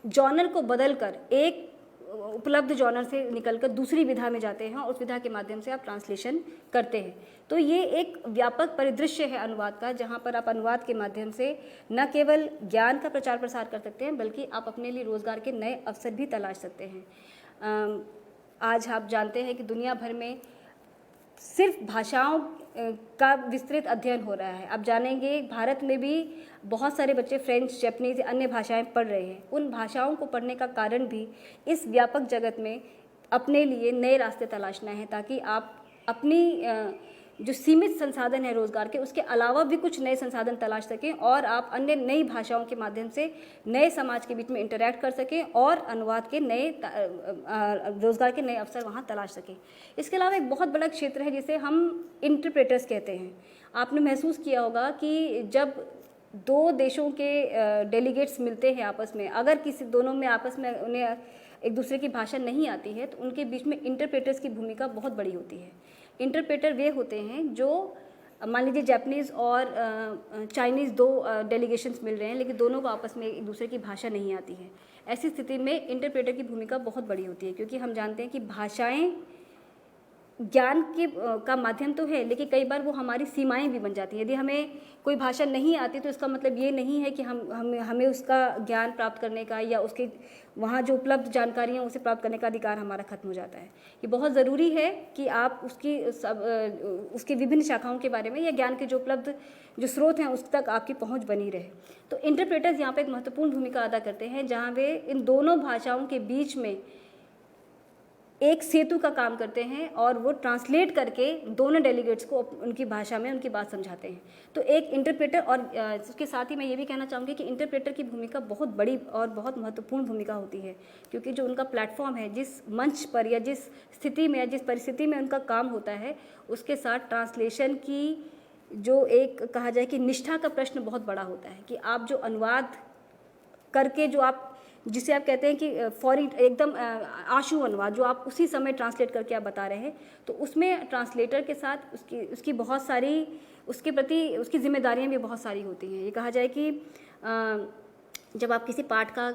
जॉनर को बदलकर एक उपलब्ध जॉनर से निकलकर दूसरी विधा में जाते हैं और उस विधा के माध्यम से आप ट्रांसलेशन करते हैं। तो ये एक व्यापक परिदृश्य है अनुवाद का, जहाँ पर आप अनुवाद के माध्यम से न केवल ज्ञान का प्रचार प्रसार कर सकते हैं बल्कि आप अपने लिए रोजगार के नए अवसर भी तलाश सकते हैं। आज आप जानते हैं कि दुनिया भर में सिर्फ भाषाओं का विस्तृत अध्ययन हो रहा है। आप जानेंगे भारत में भी बहुत सारे बच्चे फ्रेंच, जापानीज, अन्य भाषाएं पढ़ रहे हैं। उन भाषाओं को पढ़ने का कारण भी इस व्यापक जगत में अपने लिए नए रास्ते तलाशना है, ताकि आप अपनी जो सीमित संसाधन है रोजगार के, उसके अलावा भी कुछ नए संसाधन तलाश सकें और आप अन्य नई भाषाओं के माध्यम से नए समाज के बीच में इंटरैक्ट कर सकें और अनुवाद के नए रोजगार के नए अवसर वहाँ तलाश सकें। इसके अलावा एक बहुत बड़ा क्षेत्र है जिसे हम इंटरप्रेटर्स कहते हैं। आपने महसूस किया होगा कि जब 2 देशों के डेलीगेट्स मिलते हैं आपस में, अगर किसी दोनों में आपस में उन्हें एक दूसरे की भाषा नहीं आती है तो उनके बीच में इंटरप्रेटर्स की भूमिका बहुत बड़ी होती है। इंटरप्रेटर वे होते हैं जो, मान लीजिए जापानीज़ और चाइनीज़ 2 डेलीगेशंस मिल रहे हैं लेकिन दोनों को आपस में एक दूसरे की भाषा नहीं आती है। ऐसी स्थिति में इंटरप्रेटर की भूमिका बहुत बड़ी होती है, क्योंकि हम जानते हैं कि भाषाएं ज्ञान का माध्यम तो है लेकिन कई बार वो हमारी सीमाएं भी बन जाती हैं। यदि हमें कोई भाषा नहीं आती तो इसका मतलब ये नहीं है कि हमें उसका ज्ञान प्राप्त करने का या उसके वहाँ जो उपलब्ध जानकारी है उसे प्राप्त करने का अधिकार हमारा खत्म हो जाता है। ये बहुत ज़रूरी है कि आप उसकी विभिन्न शाखाओं के बारे में या ज्ञान के जो उपलब्ध जो स्रोत हैं उस तक आपकी पहुँच बनी रहे। तो इंटरप्रेटर्स यहाँ पर एक महत्वपूर्ण भूमिका अदा करते हैं, जहाँ वे इन दोनों भाषाओं के बीच में एक सेतु का काम करते हैं और वो ट्रांसलेट करके दोनों डेलीगेट्स को उनकी भाषा में उनकी बात समझाते हैं। तो एक इंटरप्रेटर, और इसके साथ ही मैं ये भी कहना चाहूँगी कि इंटरप्रेटर की भूमिका बहुत बड़ी और बहुत महत्वपूर्ण भूमिका होती है, क्योंकि जो उनका प्लेटफॉर्म है, जिस मंच पर या जिस स्थिति में या जिस परिस्थिति में उनका काम होता है, उसके साथ ट्रांसलेशन की जो एक कहा जाए कि निष्ठा का प्रश्न बहुत बड़ा होता है कि आप जो अनुवाद करके जो आप जिसे आप कहते हैं कि फौरी एकदम आशु अनुवाद, जो आप उसी समय ट्रांसलेट करके आप बता रहे हैं, तो उसमें ट्रांसलेटर के साथ उसकी बहुत सारी उसके प्रति उसकी जिम्मेदारियां भी बहुत सारी होती हैं। ये कहा जाए कि जब आप किसी पाठ का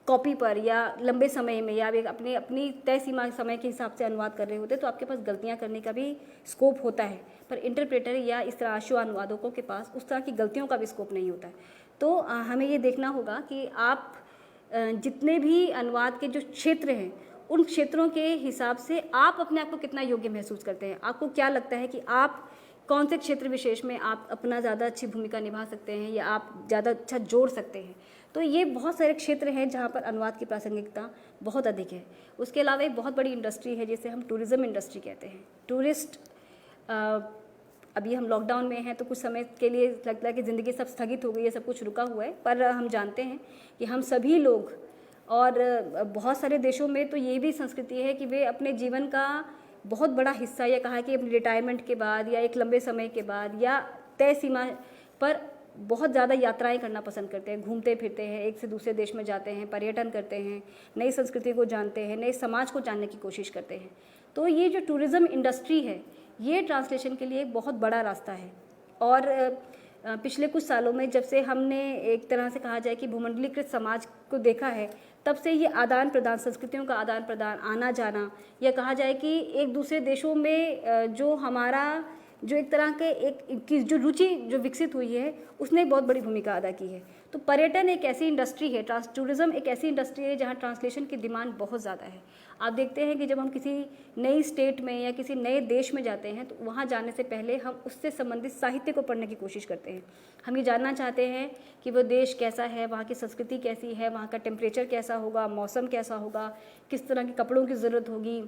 कॉपी पर या लंबे समय में या अपनी तय सीमा समय के हिसाब से अनुवाद कर रहे होते हैं तो आपके पास गलतियां करने का भी स्कोप होता है, पर इंटरप्रेटर या इस तरह आशु अनुवादकों के पास उस तरह की गलतियों का भी स्कोप नहीं होता है। तो हमें ये देखना होगा कि आप जितने भी अनुवाद के जो क्षेत्र हैं उन क्षेत्रों के हिसाब से आप अपने आप को कितना योग्य महसूस करते हैं। आपको क्या लगता है कि आप कौन से क्षेत्र विशेष में आप अपना ज़्यादा अच्छी भूमिका निभा सकते हैं या आप ज़्यादा अच्छा जोड़ सकते हैं। तो ये बहुत सारे क्षेत्र हैं जहाँ पर अनुवाद की प्रासंगिकता बहुत अधिक है। उसके अलावा एक बहुत बड़ी इंडस्ट्री है जिसे हम टूरिज़्म इंडस्ट्री कहते हैं। टूरिस्ट, अभी हम लॉकडाउन में हैं तो कुछ समय के लिए लगता है कि ज़िंदगी सब स्थगित हो गई है, सब कुछ रुका हुआ है, पर हम जानते हैं कि हम सभी लोग, और बहुत सारे देशों में तो ये भी संस्कृति है कि वे अपने जीवन का बहुत बड़ा हिस्सा, या कहा कि अपने रिटायरमेंट के बाद या एक लंबे समय के बाद या तय सीमा पर बहुत ज़्यादा यात्राएं करना पसंद करते हैं, घूमते फिरते हैं, एक से दूसरे देश में जाते हैं, पर्यटन करते हैं, नई संस्कृति को जानते हैं, नए समाज को जानने की कोशिश करते हैं। तो ये जो टूरिज़्म इंडस्ट्री है, ये ट्रांसलेशन के लिए एक बहुत बड़ा रास्ता है। और पिछले कुछ सालों में जब से हमने एक तरह से कहा जाए कि भूमंडलीकृत समाज को देखा है, तब से ये आदान प्रदान, संस्कृतियों का आदान प्रदान, आना जाना, या कहा जाए कि एक दूसरे देशों में जो हमारा जो एक तरह के एक जो रुचि जो विकसित हुई है, उसने एक बहुत बड़ी भूमिका अदा की है। तो पर्यटन एक ऐसी इंडस्ट्री है, टूरिज़्म एक ऐसी इंडस्ट्री है जहाँ ट्रांसलेशन की डिमांड बहुत ज़्यादा है। आप देखते हैं कि जब हम किसी नई स्टेट में या किसी नए देश में जाते हैं, तो वहाँ जाने से पहले हम उससे संबंधित साहित्य को पढ़ने की कोशिश करते हैं। हम ये जानना चाहते हैं कि वो देश कैसा है, वहाँ की संस्कृति कैसी है, वहाँ का टेम्परेचर कैसा होगा, मौसम कैसा होगा, किस तरह के कपड़ों की ज़रूरत होगी,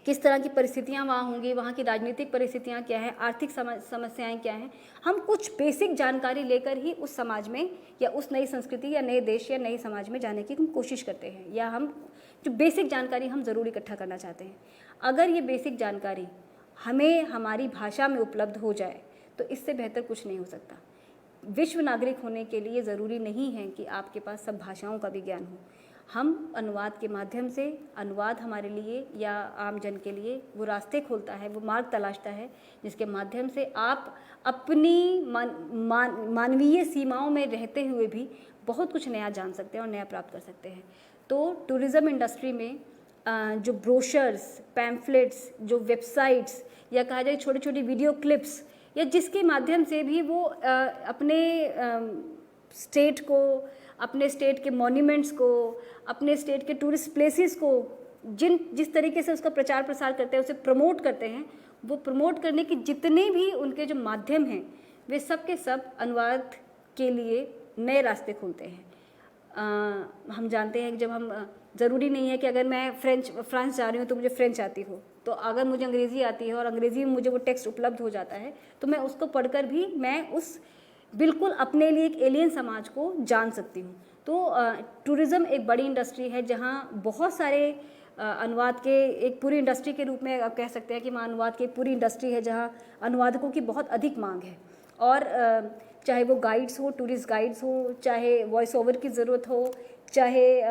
किस तरह की परिस्थितियाँ वहाँ होंगी, वहाँ की राजनीतिक परिस्थितियाँ क्या हैं, आर्थिक समस्याएं क्या हैं। हम कुछ बेसिक जानकारी लेकर ही उस समाज में या उस नई संस्कृति या नए देश या नई समाज में जाने की हम कोशिश करते हैं, या हम जो बेसिक जानकारी हम ज़रूर इकट्ठा करना चाहते हैं। अगर ये बेसिक जानकारी हमें हमारी भाषा में उपलब्ध हो जाए तो इससे बेहतर कुछ नहीं हो सकता। विश्व नागरिक होने के लिए ज़रूरी नहीं है कि आपके पास सब भाषाओं का भी ज्ञान हो। हम अनुवाद के माध्यम से, अनुवाद हमारे लिए या आम जन के लिए वो रास्ते खोलता है, वो मार्ग तलाशता है जिसके माध्यम से आप अपनी मानवीय सीमाओं में रहते हुए भी बहुत कुछ नया जान सकते हैं और नया प्राप्त कर सकते हैं। तो टूरिज़्म इंडस्ट्री में जो ब्रोशर्स, पैम्फलेट्स, जो वेबसाइट्स, या कहा जाए छोटी छोटी वीडियो क्लिप्स, या जिसके माध्यम से भी वो अपने स्टेट को, अपने स्टेट के मॉन्यूमेंट्स को, अपने स्टेट के टूरिस्ट प्लेसेस को जिस तरीके से उसका प्रचार प्रसार करते हैं, उसे प्रमोट करते हैं, वो प्रमोट करने के जितने भी उनके जो माध्यम हैं, वे सब के सब अनुवाद के लिए नए रास्ते खोलते हैं। हम जानते हैं कि जब हम ज़रूरी नहीं है कि अगर मैं फ्रांस जा रही हूँ तो मुझे फ्रेंच आती हो, तो अगर मुझे अंग्रेज़ी आती है और अंग्रेज़ी में मुझे वो टेक्स्ट उपलब्ध हो जाता है, तो मैं उसको पढ़कर भी मैं उस बिल्कुल अपने लिए एक एलियन समाज को जान सकती हूँ। तो टूरिज़्म एक बड़ी इंडस्ट्री है जहाँ बहुत सारे अनुवाद के एक पूरी इंडस्ट्री के रूप में आप कह सकते हैं कि अनुवाद की पूरी इंडस्ट्री है जहाँ अनुवादकों की बहुत अधिक मांग है। और चाहे वो गाइड्स हो, टूरिस्ट गाइड्स हो, चाहे वॉइस ओवर की ज़रूरत हो, चाहे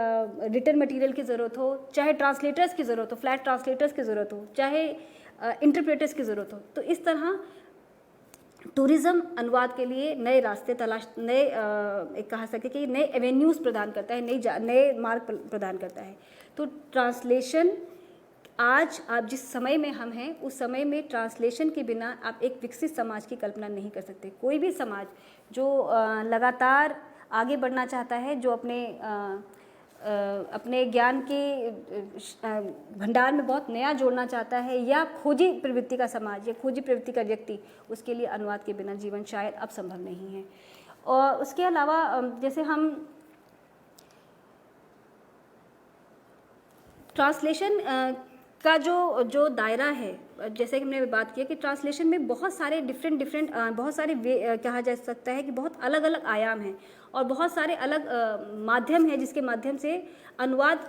रिटन मटेरियल की ज़रूरत हो, चाहे ट्रांसलेटर्स की ज़रूरत हो, फ्लैट ट्रांसलेटर्स की ज़रूरत हो, चाहे इंटरप्रेटर्स की ज़रूरत हो, तो इस तरह टूरिज़्म अनुवाद के लिए नए रास्ते नए एक कहा सके कि नए एवेन्यूज़ प्रदान करता है, नए मार्ग प्रदान करता है। तो ट्रांसलेशन आज आप जिस समय में हम हैं, उस समय में ट्रांसलेशन के बिना आप एक विकसित समाज की कल्पना नहीं कर सकते। कोई भी समाज जो लगातार आगे बढ़ना चाहता है, जो अपने ज्ञान के भंडार में बहुत नया जोड़ना चाहता है, या खोजी प्रवृत्ति का समाज या खोजी प्रवृत्ति का व्यक्ति, उसके लिए अनुवाद के बिना जीवन शायद अब संभव नहीं है। और उसके अलावा जैसे हम ट्रांसलेशन का जो दायरा है, जैसे कि हमने बात किया कि ट्रांसलेशन में बहुत सारे डिफरेंट बहुत सारे कहा जा सकता है कि बहुत अलग अलग आयाम हैं और बहुत सारे अलग माध्यम हैं जिसके माध्यम से अनुवाद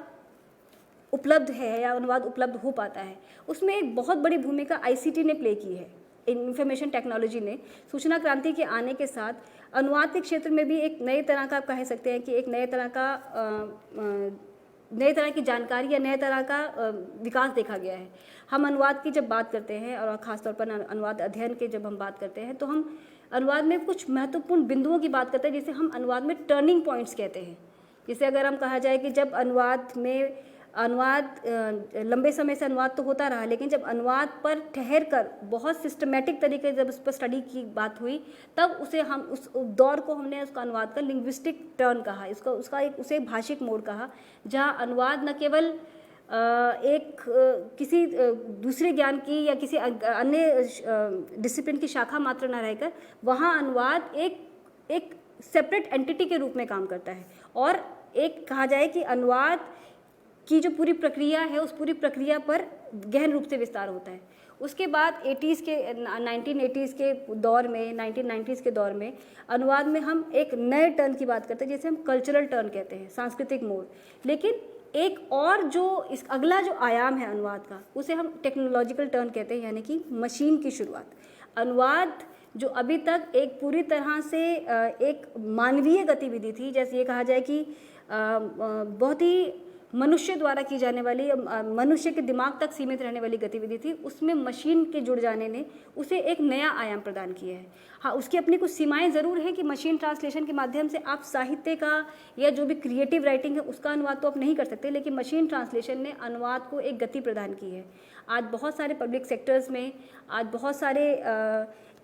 उपलब्ध है या अनुवाद उपलब्ध हो पाता है। उसमें एक बहुत बड़ी भूमिका ICT ने प्ले की है, इंफॉर्मेशन टेक्नोलॉजी ने। सूचना क्रांति के आने के साथ अनुवाद के क्षेत्र में भी एक नए तरह का, आप कह सकते हैं कि एक नए तरह की जानकारी या नए तरह का विकास देखा गया है। हम अनुवाद की जब बात करते हैं और ख़ासतौर पर अनुवाद अध्ययन के जब हम बात करते हैं, तो हम अनुवाद में कुछ महत्वपूर्ण बिंदुओं की बात करते हैं जिसे हम अनुवाद में टर्निंग पॉइंट्स कहते हैं। जैसे अगर हम कहा जाए कि जब अनुवाद लंबे समय से अनुवाद तो होता रहा, लेकिन जब अनुवाद पर ठहर कर बहुत सिस्टमेटिक तरीके से जब उस पर स्टडी की बात हुई, तब उस दौर को हमने उसका अनुवाद का लिंग्विस्टिक टर्न कहा, उसे भाषिक मोड़ कहा, जहाँ अनुवाद न केवल किसी दूसरे ज्ञान की या किसी अन्य डिसिप्लिन की शाखा मात्र न रहकर, वहाँ अनुवाद एक सेपरेट एंटिटी के रूप में काम करता है। और एक कहा जाए कि अनुवाद की जो पूरी प्रक्रिया है, उस पूरी प्रक्रिया पर गहन रूप से विस्तार होता है। उसके बाद 1980s के दौर में, 1990s के दौर में अनुवाद में हम एक नए टर्न की बात करते हैं, जैसे हम कल्चरल टर्न कहते हैं, सांस्कृतिक मोड़। लेकिन एक और अगला जो आयाम है अनुवाद का, उसे हम टेक्नोलॉजिकल टर्न कहते हैं, यानी कि मशीन की शुरुआत। अनुवाद जो अभी तक एक पूरी तरह से एक मानवीय गतिविधि थी, जैसे ये कहा जाए कि बहुत ही मनुष्य द्वारा की जाने वाली, मनुष्य के दिमाग तक सीमित रहने वाली गतिविधि थी, उसमें मशीन के जुड़ जाने ने उसे एक नया आयाम प्रदान किया है। हाँ, उसकी अपनी कुछ सीमाएं ज़रूर हैं कि मशीन ट्रांसलेशन के माध्यम से आप साहित्य का या जो भी क्रिएटिव राइटिंग है उसका अनुवाद तो आप नहीं कर सकते, लेकिन मशीन ट्रांसलेशन ने अनुवाद को एक गति प्रदान की है। आज बहुत सारे पब्लिक सेक्टर्स में, आज बहुत सारे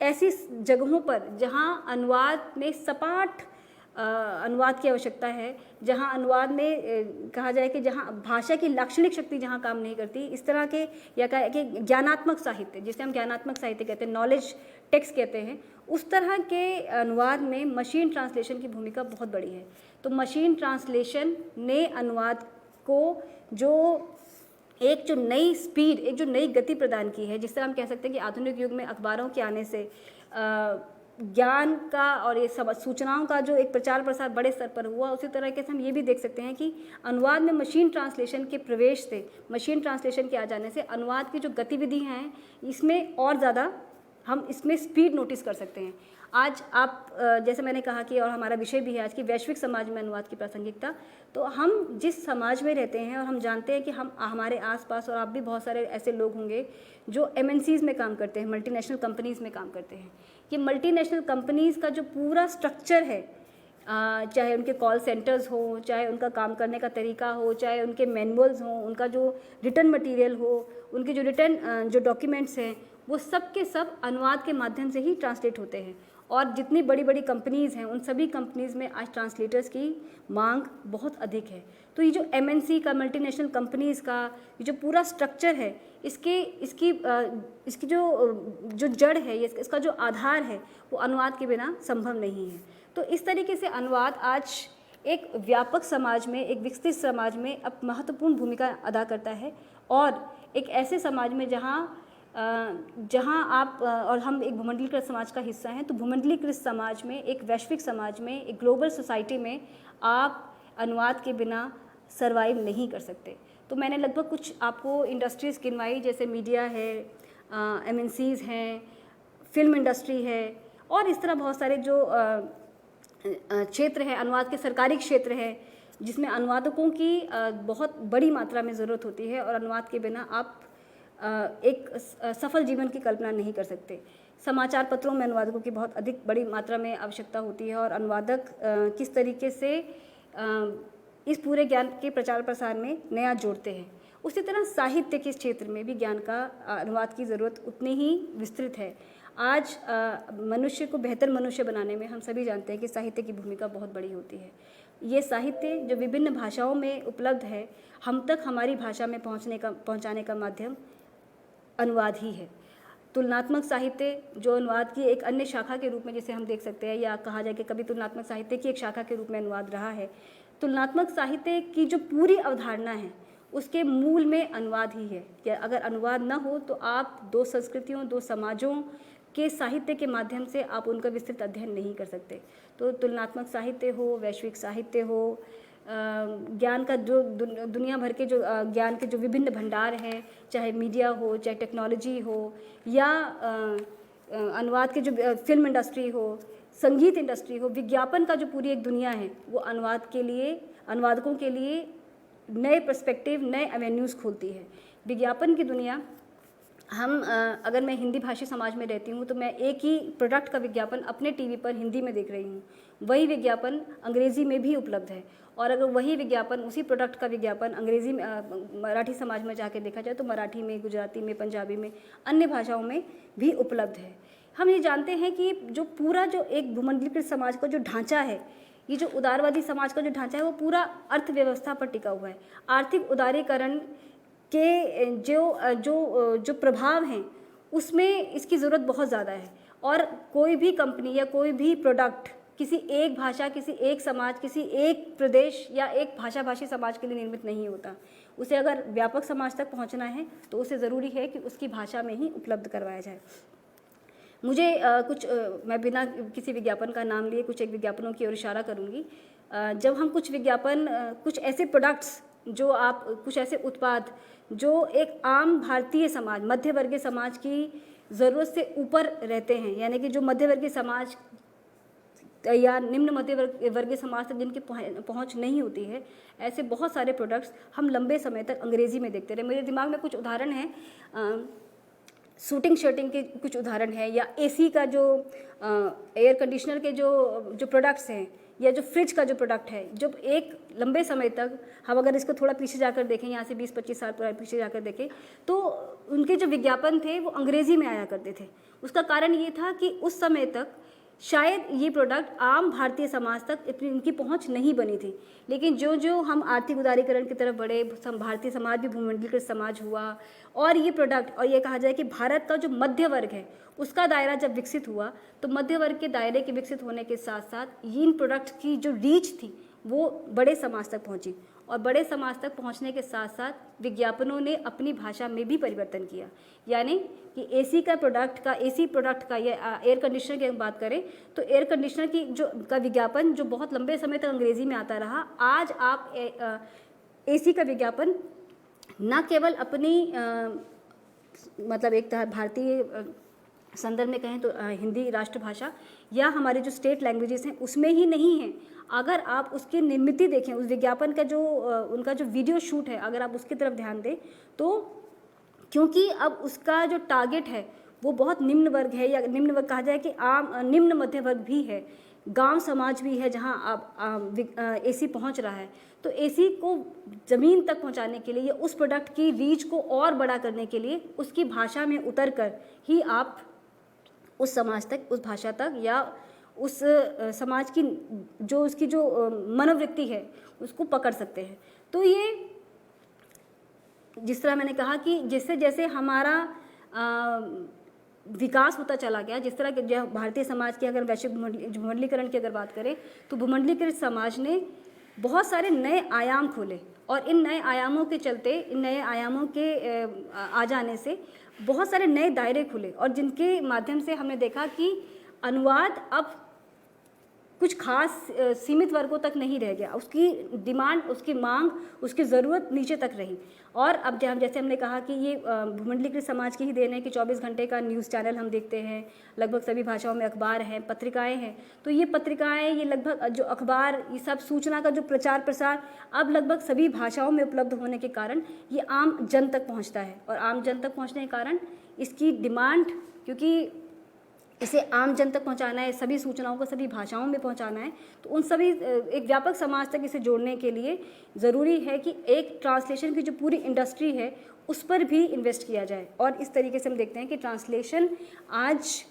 ऐसी जगहों पर जहाँ अनुवाद में सपाट अनुवाद की आवश्यकता है, जहाँ अनुवाद में कहा जाए कि जहाँ भाषा की लाक्षणिक शक्ति जहाँ काम नहीं करती, इस तरह के या कहा कि ज्ञानात्मक साहित्य, जिसे हम ज्ञानात्मक साहित्य कहते हैं, नॉलेज टेक्स्ट कहते हैं, उस तरह के अनुवाद में मशीन ट्रांसलेशन की भूमिका बहुत बड़ी है। तो मशीन ट्रांसलेशन ने अनुवाद को जो नई स्पीड, एक जो नई गति प्रदान की है, जिस तरह हम कह सकते हैं कि आधुनिक युग में अखबारों के आने से ज्ञान का और ये सब सूचनाओं का जो एक प्रचार प्रसार बड़े स्तर पर हुआ, उसी तरीके से हम ये भी देख सकते हैं कि अनुवाद में मशीन ट्रांसलेशन के प्रवेश से, मशीन ट्रांसलेशन के आ जाने से अनुवाद की जो गतिविधि हैं इसमें और ज़्यादा हम इसमें स्पीड नोटिस कर सकते हैं। आज आप जैसे मैंने कहा कि, और हमारा विषय भी है आज की, वैश्विक समाज में अनुवाद की प्रासंगिकता, तो हम जिस समाज में रहते हैं और हम जानते हैं कि हम हमारे आसपास, और आप भी बहुत सारे ऐसे लोग होंगे जो MNCs में काम करते हैं, मल्टीनेशनल कंपनीज़ में काम करते हैं। ये मल्टीनेशनल कंपनीज़ का जो पूरा स्ट्रक्चर है, चाहे उनके कॉल सेंटर्स हो, चाहे उनका काम करने का तरीका हो, चाहे उनके मैनुअल्स हों, उनका जो रिटर्न मटेरियल हो, उनके जो रिटर्न जो डॉक्यूमेंट्स हैं, वो सब के सब अनुवाद के माध्यम से ही ट्रांसलेट होते हैं। और जितनी बड़ी बड़ी कंपनीज़ हैं, उन सभी कंपनीज़ में आज ट्रांसलेटर्स की मांग बहुत अधिक है। तो ये जो MNC का, मल्टीनेशनल कंपनीज़ का ये जो पूरा स्ट्रक्चर है, इसकी जो जड़ है, इसका जो आधार है, वो अनुवाद के बिना संभव नहीं है। तो इस तरीके से अनुवाद आज एक व्यापक समाज में, एक विकसित समाज में अब महत्वपूर्ण भूमिका अदा करता है। और एक ऐसे समाज में जहाँ आप और हम एक भूमंडलीकृत समाज का हिस्सा हैं, तो भूमंडलीकृत समाज में, एक वैश्विक समाज में, एक ग्लोबल सोसाइटी में आप अनुवाद के बिना सर्वाइव नहीं कर सकते। तो मैंने लगभग कुछ आपको इंडस्ट्रीज़ गिनवाई, जैसे मीडिया है, MNCs हैं, फिल्म इंडस्ट्री है, और इस तरह बहुत सारे जो क्षेत्र हैं, अनुवाद के सरकारी क्षेत्र है, जिसमें अनुवादकों की बहुत बड़ी मात्रा में ज़रूरत होती है, और अनुवाद के बिना आप एक सफल जीवन की कल्पना नहीं कर सकते। समाचार पत्रों में अनुवादकों की बहुत अधिक बड़ी मात्रा में आवश्यकता होती है, और अनुवादक किस तरीके से इस पूरे ज्ञान के प्रचार प्रसार में नया जोड़ते हैं। उसी तरह साहित्य के क्षेत्र में भी ज्ञान का, अनुवाद की ज़रूरत उतनी ही विस्तृत है। आज मनुष्य को बेहतर मनुष्य बनाने में हम सभी जानते हैं कि साहित्य की भूमिका बहुत बड़ी होती है। ये साहित्य जो विभिन्न भाषाओं में उपलब्ध है, हम तक हमारी भाषा में पहुंचाने का माध्यम अनुवाद ही है। तुलनात्मक साहित्य जो अनुवाद की एक अन्य शाखा के रूप में जिसे हम देख सकते हैं, या कहा जाए कि कभी तुलनात्मक साहित्य की एक शाखा के रूप में अनुवाद रहा है। तुलनात्मक साहित्य की जो पूरी अवधारणा है, उसके मूल में अनुवाद ही है। कि अगर अनुवाद न हो तो आप दो संस्कृतियों, दो समाजों के साहित्य के माध्यम से आप उनका विस्तृत अध्ययन नहीं कर सकते। तो तुलनात्मक साहित्य हो, वैश्विक साहित्य हो, ज्ञान का जो दुनिया भर के जो ज्ञान के जो विभिन्न भंडार हैं, चाहे मीडिया हो, चाहे टेक्नोलॉजी हो, या अनुवाद के जो फिल्म इंडस्ट्री हो, संगीत इंडस्ट्री हो, विज्ञापन का जो पूरी एक दुनिया है, वो अनुवादकों के लिए नए पर्सपेक्टिव, नए एवेन्यूज़ खोलती है। विज्ञापन की दुनिया, अगर मैं हिंदी भाषी समाज में रहती हूँ तो मैं एक ही प्रोडक्ट का विज्ञापन अपने टीवी पर हिंदी में देख रही हूँ, वही विज्ञापन अंग्रेज़ी में भी उपलब्ध है। और अगर वही विज्ञापन, उसी प्रोडक्ट का विज्ञापन अंग्रेज़ी में, मराठी समाज में जाके देखा जाए तो मराठी में, गुजराती में, पंजाबी में, अन्य भाषाओं में भी उपलब्ध है। हम ये जानते हैं कि जो पूरा जो एक भूमंडलीकृत समाज का जो ढांचा है, ये जो उदारवादी समाज का जो ढांचा है, वो पूरा अर्थव्यवस्था पर टिका हुआ है। आर्थिक उदारीकरण के जो प्रभाव हैं, उसमें इसकी ज़रूरत बहुत ज़्यादा है। और कोई भी कंपनी या कोई भी प्रोडक्ट किसी एक भाषा, किसी एक समाज, किसी एक प्रदेश या एक भाषाभाषी समाज के लिए निर्मित नहीं होता। उसे अगर व्यापक समाज तक पहुंचना है तो उसे ज़रूरी है कि उसकी भाषा में ही उपलब्ध करवाया जाए। मुझे मैं बिना किसी विज्ञापन का नाम लिए कुछ एक विज्ञापनों की ओर इशारा करूँगी। जब हम कुछ विज्ञापन, कुछ ऐसे प्रोडक्ट्स कुछ ऐसे उत्पाद जो एक आम भारतीय समाज, मध्य वर्गीय समाज की ज़रूरत से ऊपर रहते हैं, यानी कि जो मध्यवर्गीय समाज या निम्न मध्य वर्गीय समाज तक जिनकी पहुंच नहीं होती है, ऐसे बहुत सारे प्रोडक्ट्स हम लंबे समय तक अंग्रेज़ी में देखते रहे। मेरे दिमाग में कुछ उदाहरण हैं, शूटिंग शर्टिंग के कुछ उदाहरण है, या एसी का जो एयर कंडीशनर के जो प्रोडक्ट्स हैं, या जो फ्रिज का जो प्रोडक्ट है, जब एक लंबे समय तक हम अगर इसको थोड़ा पीछे जाकर देखें, यहाँ से 20-25 साल पीछे जाकर देखें, तो उनके जो विज्ञापन थे वो अंग्रेज़ी में आया करते थे। उसका कारण ये था कि उस समय तक शायद ये प्रोडक्ट आम भारतीय समाज तक इनकी पहुंच नहीं बनी थी, लेकिन जो जो हम आर्थिक उदारीकरण की तरफ बढ़े, भारतीय समाज भी भूमंडलीकृत समाज हुआ, और ये प्रोडक्ट, और ये कहा जाए कि भारत का जो मध्य वर्ग है उसका दायरा जब विकसित हुआ, तो मध्य वर्ग के दायरे के विकसित होने के साथ साथ इन प्रोडक्ट की जो रीच थी वो बड़े समाज तक पहुंची, और बड़े समाज तक पहुंचने के साथ साथ विज्ञापनों ने अपनी भाषा में भी परिवर्तन किया। यानी कि एसी प्रोडक्ट का या एयर कंडीशनर की बात करें तो एयर कंडीशनर की का विज्ञापन जो बहुत लंबे समय तक अंग्रेज़ी में आता रहा, आज आप एसी का विज्ञापन न केवल अपनी मतलब एक तरह भारतीय संदर्भ में कहें तो हिंदी राष्ट्रभाषा या हमारे जो स्टेट लैंग्वेजेस हैं उसमें ही नहीं है, अगर आप उसकी निर्मिति देखें, उस विज्ञापन का जो उनका जो वीडियो शूट है, अगर आप उसकी तरफ ध्यान दें तो क्योंकि अब उसका जो टारगेट है वो बहुत निम्न वर्ग है, या निम्न वर्ग कहा जाए कि आम निम्न मध्य वर्ग भी है, गांव समाज भी है, जहां अब एसी पहुंच रहा है, तो एसी को ज़मीन तक पहुंचाने के लिए या उस प्रोडक्ट की रीच को और बड़ा करने के लिए उसकी भाषा में उतर कर ही आप उस समाज तक, उस भाषा तक, या उस समाज की जो उसकी जो मनोवृत्ति है उसको पकड़ सकते हैं। तो ये जिस तरह मैंने कहा कि जैसे जैसे हमारा विकास होता चला गया, जिस तरह के भारतीय समाज की अगर वैश्विक भूमंडलीकरण की अगर बात करें तो भूमंडलीकृत समाज ने बहुत सारे नए आयाम खोले, और इन नए आयामों के चलते, इन नए आयामों के आ जाने से बहुत सारे नए दायरे खुले, और जिनके माध्यम से हमने देखा कि अनुवाद अब कुछ खास सीमित वर्गों तक नहीं रह गया, उसकी डिमांड, उसकी मांग, उसकी ज़रूरत नीचे तक रही। और अब जैसे हमने कहा कि ये भूमंडलीकृत समाज की ही देन है कि 24 घंटे का न्यूज़ चैनल हम देखते हैं, लगभग सभी भाषाओं में अखबार हैं, पत्रिकाएं हैं, तो ये पत्रिकाएं, ये लगभग जो अखबार, ये सब सूचना का जो प्रचार प्रसार अब लगभग सभी भाषाओं में उपलब्ध होने के कारण ये आम जन तक पहुँचता है, और आम जन तक पहुँचने के कारण इसकी डिमांड, क्योंकि इसे आम जन तक पहुंचाना है, सभी सूचनाओं को सभी भाषाओं में पहुंचाना है, तो उन सभी एक व्यापक समाज तक इसे जोड़ने के लिए ज़रूरी है कि एक ट्रांसलेशन की जो पूरी इंडस्ट्री है उस पर भी इन्वेस्ट किया जाए। और इस तरीके से हम देखते हैं कि ट्रांसलेशन आज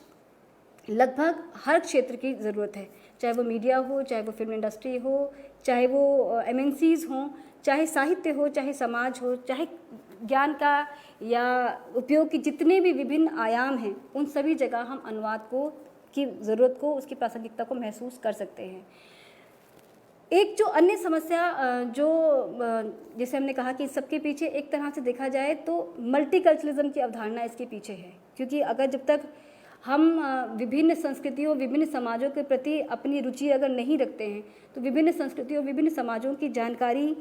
लगभग हर क्षेत्र की ज़रूरत है, चाहे वो मीडिया हो, चाहे वो फिल्म इंडस्ट्री हो, चाहे वो MNCs हों, चाहे साहित्य हो, चाहे समाज हो, चाहे ज्ञान का या उपयोग की जितने भी विभिन्न आयाम हैं, उन सभी जगह हम अनुवाद की ज़रूरत को, उसकी प्रासंगिकता को महसूस कर सकते हैं। एक जो अन्य समस्या जो जैसे हमने कहा कि सबके पीछे एक तरह से देखा जाए तो मल्टीकल्चरलिज्म की अवधारणा इसके पीछे है, क्योंकि अगर जब तक हम विभिन्न संस्कृतियों, विभिन्न समाजों के प्रति अपनी रुचि अगर नहीं रखते हैं तो विभिन्न संस्कृतियों, विभिन्न समाजों की जानकारी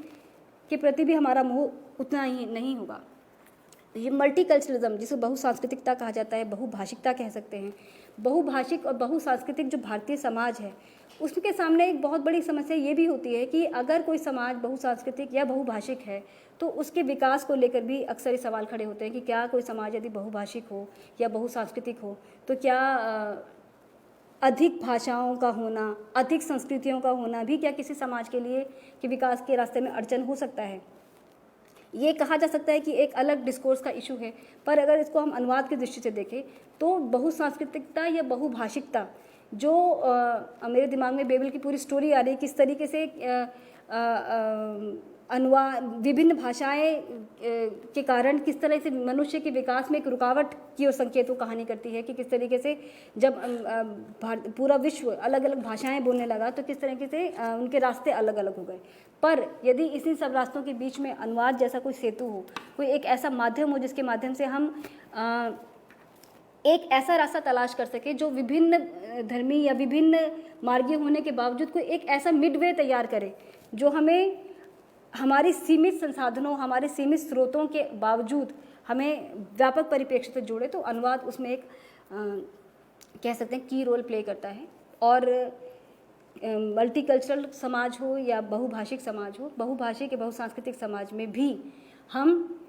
के प्रति भी हमारा मोह उतना ही नहीं होगा। ये मल्टीकल्चरलिज्म, जिसे बहुसांस्कृतिकता कहा जाता है, बहुभाषिकता कह सकते हैं, बहुभाषिक और बहुसांस्कृतिक जो भारतीय समाज है उसके सामने एक बहुत बड़ी समस्या ये भी होती है कि अगर कोई समाज बहुसांस्कृतिक या बहुभाषिक है तो उसके विकास को लेकर भी अक्सर ये सवाल खड़े होते हैं कि क्या कोई समाज यदि बहुभाषिक हो या बहुसांस्कृतिक हो तो क्या अधिक भाषाओं का होना, अधिक संस्कृतियों का होना भी क्या किसी समाज के लिए कि विकास के रास्ते में अड़चन हो सकता है। ये कहा जा सकता है कि एक अलग डिस्कोर्स का इशू है, पर अगर इसको हम अनुवाद की दृष्टि से देखें तो बहुसांस्कृतिकता या बहुभाषिकता जो मेरे दिमाग में बेबल की पूरी स्टोरी आ रही है, किस तरीके से अनुवाद, विभिन्न भाषाएं के कारण किस तरह से मनुष्य के विकास में एक रुकावट की ओर संकेत वो कहानी करती है कि किस तरीके से जब पूरा विश्व अलग अलग भाषाएं बोलने लगा तो किस तरीके से उनके रास्ते अलग अलग हो गए। पर यदि इसी सब रास्तों के बीच में अनुवाद जैसा कोई सेतु हो, कोई एक ऐसा माध्यम हो जिसके माध्यम से हम एक ऐसा रास्ता तलाश कर सके जो विभिन्न धर्मी या विभिन्न मार्गीय होने के बावजूद कोई एक ऐसा मिडवे तैयार करे जो हमें हमारी सीमित संसाधनों, हमारे सीमित स्रोतों के बावजूद हमें व्यापक परिप्रेक्ष्य से जोड़े तो अनुवाद उसमें एक कह सकते हैं की रोल प्ले करता है। और मल्टीकल्चरल समाज हो या बहुभाषिक समाज हो, बहुभाषिक या बहुसांस्कृतिक समाज में भी हम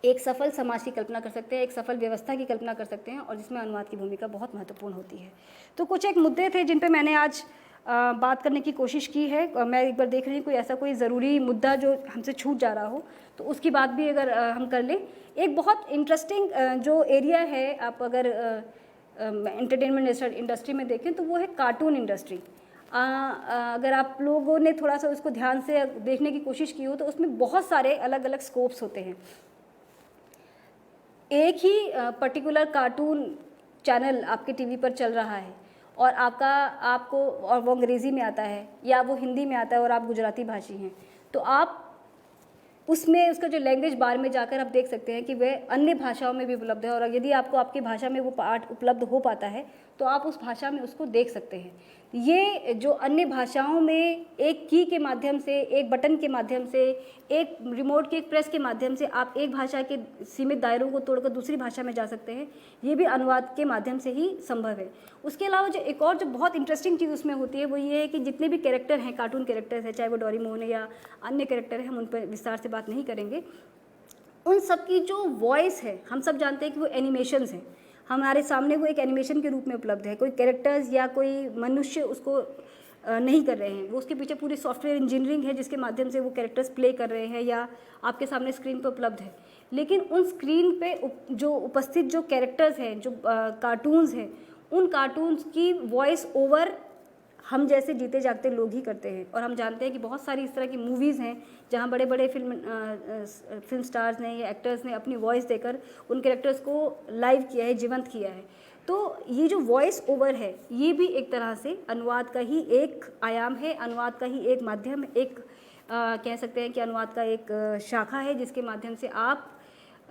एक सफल समाज की कल्पना कर सकते हैं, एक सफल व्यवस्था की कल्पना कर सकते हैं, और जिसमें अनुवाद की भूमिका बहुत महत्वपूर्ण होती है। तो कुछ एक मुद्दे थे जिन पे मैंने आज बात करने की कोशिश की है। मैं एक बार देख रही हूँ कोई ऐसा कोई ज़रूरी मुद्दा जो हमसे छूट जा रहा हो तो उसकी बात भी अगर हम कर लें। एक बहुत इंटरेस्टिंग जो एरिया है, आप अगर एंटरटेनमेंट इंडस्ट्री में देखें तो वो है कार्टून इंडस्ट्री। अगर आप लोगों ने थोड़ा सा उसको ध्यान से देखने की कोशिश की हो तो उसमें बहुत सारे अलग अलग स्कोप्स होते हैं। एक ही पर्टिकुलर कार्टून चैनल आपके टीवी पर चल रहा है और आपको और वो अंग्रेज़ी में आता है या वो हिंदी में आता है और आप गुजराती भाषी हैं, तो आप उसमें उसका जो लैंग्वेज बार में जाकर आप देख सकते हैं कि वह अन्य भाषाओं में भी उपलब्ध है, और यदि आपको आपकी भाषा में वो पार्ट उपलब्ध हो पाता है तो आप उस भाषा में उसको देख सकते हैं। ये जो अन्य भाषाओं में एक की के माध्यम से, एक बटन के माध्यम से, एक रिमोट के एक प्रेस के माध्यम से आप एक भाषा के सीमित दायरों को तोड़कर दूसरी भाषा में जा सकते हैं, ये भी अनुवाद के माध्यम से ही संभव है। उसके अलावा जो एक और जो बहुत इंटरेस्टिंग चीज़ उसमें होती है वो ये है कि जितने भी कैरेक्टर हैं, कार्टून कैरेक्टर्स हैं, चाहे वो डोरेमोन है या अन्य कैरेक्टर हैं, हम उन पर विस्तार से बात नहीं करेंगे। उन सब की जो वॉइस है, हम सब जानते हैं कि वो एनिमेशंस हैं, हमारे सामने वो एक एनिमेशन के रूप में उपलब्ध है। कोई कैरेक्टर्स या कोई मनुष्य उसको नहीं कर रहे हैं, वो उसके पीछे पूरी सॉफ्टवेयर इंजीनियरिंग है जिसके माध्यम से वो कैरेक्टर्स प्ले कर रहे हैं या आपके सामने स्क्रीन पर उपलब्ध है। लेकिन उन स्क्रीन पे जो उपस्थित जो कैरेक्टर्स हैं, जो कार्टून्स हैं, उन कार्टून्स की वॉइस ओवर हम जैसे जीते जागते लोग ही करते हैं। और हम जानते हैं कि बहुत सारी इस तरह की मूवीज़ हैं जहाँ बड़े बड़े फिल्म स्टार्स ने या एक्टर्स ने अपनी वॉइस देकर उन कैरेक्टर्स को लाइव किया है, जीवंत किया है। तो ये जो वॉइस ओवर है ये भी एक तरह से अनुवाद का ही एक आयाम है, अनुवाद का ही एक माध्यम, एक कह सकते हैं कि अनुवाद का एक शाखा है जिसके माध्यम से आप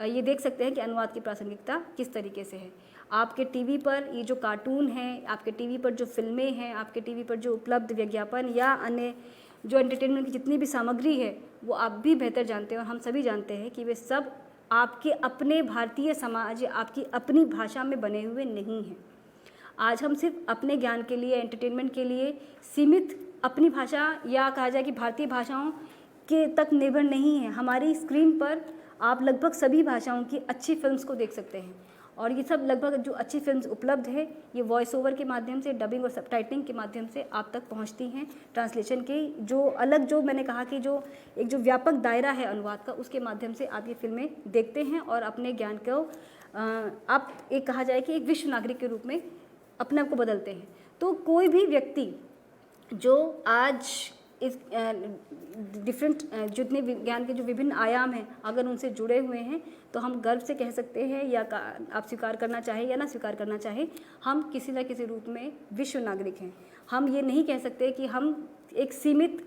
ये देख सकते हैं कि अनुवाद की प्रासंगिकता किस तरीके से है। आपके टीवी पर ये जो कार्टून हैं, आपके टीवी पर जो फिल्में हैं, आपके टीवी पर जो उपलब्ध विज्ञापन या अन्य जो एंटरटेनमेंट की जितनी भी सामग्री है वो आप भी बेहतर जानते हैं और हम सभी जानते हैं कि वे सब आपके अपने भारतीय समाज, आपकी अपनी भाषा में बने हुए नहीं हैं। आज हम सिर्फ अपने ज्ञान के लिए, एंटरटेनमेंट के लिए सीमित अपनी भाषा या कहा जाए कि भारतीय भाषाओं के तक निर्भर नहीं है। हमारी स्क्रीन पर आप लगभग सभी भाषाओं की अच्छी फिल्म्स को देख सकते हैं, और ये सब लगभग जो अच्छी फिल्म्स उपलब्ध है ये वॉइस ओवर के माध्यम से, डबिंग और सबटाइटलिंग के माध्यम से आप तक पहुंचती हैं। ट्रांसलेशन के जो अलग, जो मैंने कहा कि जो एक जो व्यापक दायरा है अनुवाद का, उसके माध्यम से आप ये फिल्में देखते हैं और अपने ज्ञान को आप एक कहा जाए कि एक विश्व नागरिक के रूप में अपने आप को बदलते हैं। तो कोई भी व्यक्ति जो आज इस डिफरेंट जितने विज्ञान के जो विभिन्न आयाम हैं अगर उनसे जुड़े हुए हैं तो हम गर्व से कह सकते हैं, या आप स्वीकार करना चाहें या ना स्वीकार करना चाहें, हम किसी न किसी रूप में विश्व नागरिक हैं। हम ये नहीं कह सकते कि हम एक सीमित